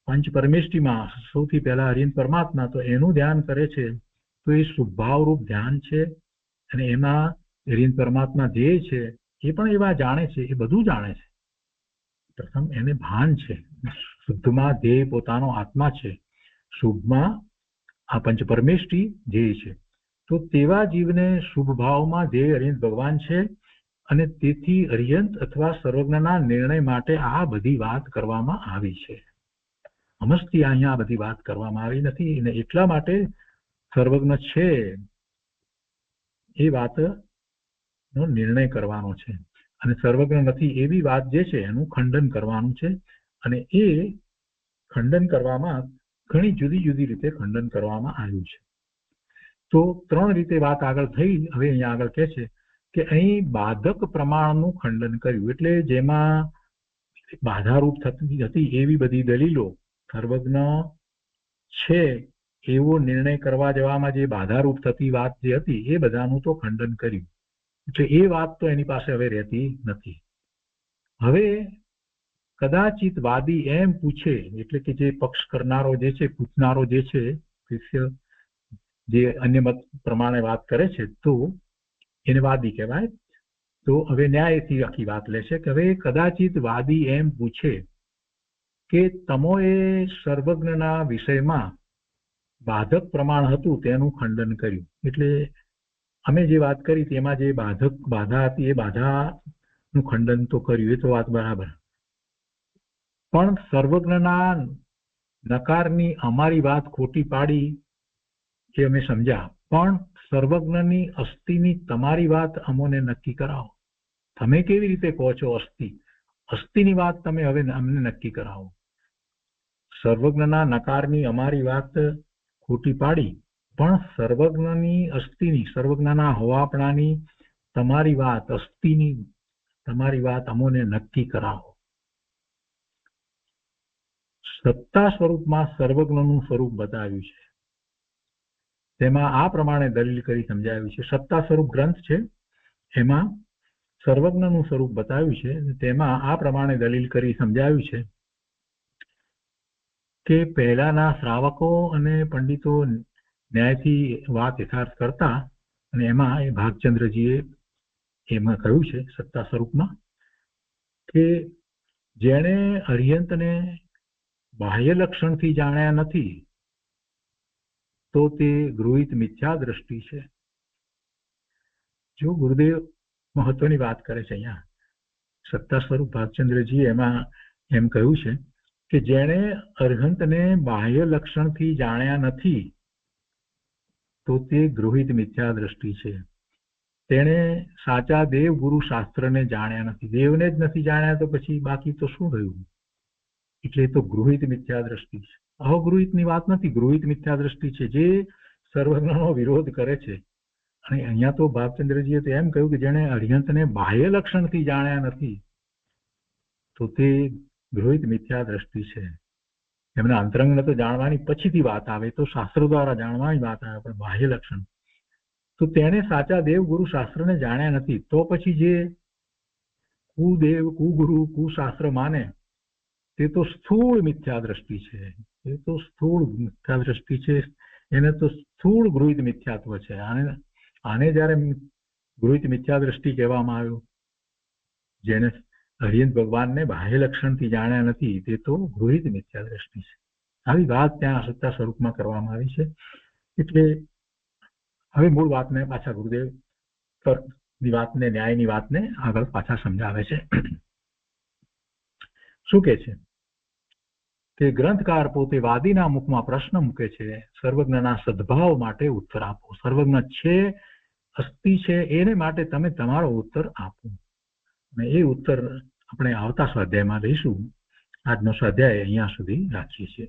પંચ પરમેષ્ઠીમાં સૌથી પહેલા હરિયંત પરમાત્મા, તો એનું ધ્યાન કરે છે, તો એ શુભભાવરૂપ ધ્યાન છે. અને એમાં હરિયંત પરમાત્મા ધ્યેય છે એ પણ એવા જાણે છે, એ બધું જાણે છે. પ્રથમ એને ભાન છે. શુદ્ધમાં ધ્યેય પોતાનો આત્મા છે, શુભમાં આ પંચ પરમેષ્ઠી ધ્યેય છે. તો તેવા જીવને શુભ ભાવમાં ધ્યેય હરિયંત ભગવાન છે, અને તેથી હરિયંત અથવા સર્વજ્ઞના નિર્ણય માટે આ બધી વાત કરવામાં આવી છે. અમસ્તી અહીંયા બધી વાત કરવામાં આવી નથી, અને એટલા માટે સર્વજ્ઞ છે એ વાતનો નિર્ણય કરવાનો છે, અને સર્વજ્ઞ નથી એવી વાત જે છે એનું ખંડન કરવાનું છે. અને એ ખંડન કરવામાં ઘણી જુદી જુદી રીતે ખંડન કરવામાં આવ્યું છે. તો 3 રીતે વાત આગળ થઈ. હવે અહીંયા આગળ કહે છે કે અહીં બાધક પ્રમાણનું ખંડન કર્યું, એટલે જેમાં બાધારૂપ થતી હતી એવી બધી દલીલો, સર્વજ્ઞ છે એવો નિર્ણય કરવા જવામાં જે બાધારૂપ થતી વાત જે હતી એ બધાનું તો ખંડન કર્યું. એટલે એ વાત તો એની પાસે હવે રહેતી નથી. હવે કદાચિત વાદી એમ પૂછે, એટલે કે જે પક્ષ કરનારો જે છે, પૂછનારો જે છે, શિષ્ય જે અન્ય મત પ્રમાણે વાત કરે છે, તો એને વાદી કહેવાય. તો હવે ન્યાયથી આખી વાત લેશે કે હવે કદાચિત વાદી એમ પૂછે કે તમોએ સર્વજ્ઞના વિષયમાં બાધક પ્રમાણ હતું તેનું ખંડન કર્યું. એટલે અમે જે વાત કરી તેમાં જે બાધા હતી એ બાધાનું ખંડન તો કર્યું, એ તો વાત બરાબર. પણ સર્વજ્ઞના નકારની અમારી વાત ખોટી પાડી એ અમે સમજ્યા, પણ સર્વજ્ઞની અસ્થિની તમારી વાત અમોને નક્કી કરાવો. તમે કેવી રીતે કહો છો અસ્થિની વાત તમે હવે અમને નક્કી કરાવો. સર્વજ્ઞના નકારની અમારી વાત ખોટી પાડી, પણ સર્વજ્ઞની અસ્થિની, સર્વજ્ઞના હોવાપણાની તમારી વાત, અસ્થિની તમારી વાત અમોને નક્કી કરાવો. સત્તા સ્વરૂપમાં સર્વજ્ઞનું સ્વરૂપ બતાવ્યું છે, તેમાં આ પ્રમાણે દલીલ કરી સમજાવ્યું છે. સત્તા સ્વરૂપ ગ્રંથ છે, એમાં સર્વજ્ઞનું સ્વરૂપ બતાવ્યું છે. તેમાં આ પ્રમાણે દલીલ કરી સમજાવ્યું છે કે પહેલાના શ્રાવકો અને પંડિતો ન્યાયથી વાત યથાર્થ કરતા, અને એમાં એ ભાગચંદ્રજીએ એમાં કહ્યું છે સત્તા સ્વરૂપમાં કે જેણે અરિહંતને બાહ્ય લક્ષણથી જાણ્યા નથી તો તે ગૃહિત મિથ્યા દ્રષ્ટિ છે. જો ગુરુદેવ મહત્વની વાત કરે છે અહીંયા સત્તા સ્વરૂપ ભાગચંદ્રજી, એમાં એમ કહ્યું છે કે જેણે અરિહંતને બાહ્ય લક્ષણથી જાણ્યા નથી તો તે ગૃહિત મિથ્યા દ્રષ્ટિ છે. તેણે સાચા દેવ ગુરુ શાસ્ત્રને જાણ્યા નથી. દેવને જ નથી જાણ્યા તો પછી બાકી તો શું રહ્યું? એટલે તો ગૃહિત મિથ્યા દ્રષ્ટિ છે. અગૃહિતની વાત નથી, ગૃહિત મિથ્યા દ્રષ્ટિ છે, જે સર્વજ્ઞનો વિરોધ કરે છે. અને અહીંયા તો ભાગચંદ્રજીએ તો એમ કહ્યું કે જેણે અરિહંતને બાહ્ય લક્ષણથી જાણ્યા નથી તો તે ગૃહિત મિથ્યા દ્રષ્ટિ છે. એમના અંતરંગને તો જાણવાની પછીથી વાત આવે, તો શાસ્ત્ર દ્વારા જાણવાની વાત આવે, પણ બાહ્ય લક્ષણ તો તેણે સાચા દેવ ગુરુ શાસ્ત્રને જાણ્યા નથી. તો પછી જે કુદેવ કુગુરુ કુશાસ્ત્ર માને તે તો સ્થૂળ મિથ્યા દ્રષ્ટિ છે. એ તો સ્થૂળ મિથ્યા દ્રષ્ટિ છે, એને તો સ્થૂળ ગૃહિત મિથ્યાત્વ છે. આને જયારે ગૃહિત મિથ્યા દ્રષ્ટિ કહેવામાં આવ્યું, જેને હરિયંત ભગવાનને બાહ્ય લક્ષણથી જાણ્યા નથી તે તો ગૃહિત મિથ્યા દ્રષ્ટિ છે. આવી વાત ત્યાં સત્તા સ્વરૂપમાં કરવામાં આવી છે. એટલે હવે મૂળ વાતને પાછા ગુરુદેવ ની વાતને, ન્યાયની વાતને આગળ પાછા સમજાવે છે. શું કે છે કે ગ્રંથકાર પોતે વાદીના મુખમાં પ્રશ્ન મૂકે છે, સર્વજ્ઞના સદભાવ માટે ઉત્તર આપો. સર્વજ્ઞ છે, અસ્તિ છે, એને માટે તમે તમારો ઉત્તર આપો. અને એ ઉત્તર આપણે આવતા સ્વાધ્યાયમાં લઈશું. આજનો સ્વાધ્યાય અહીંયા સુધી રાખીએ છીએ.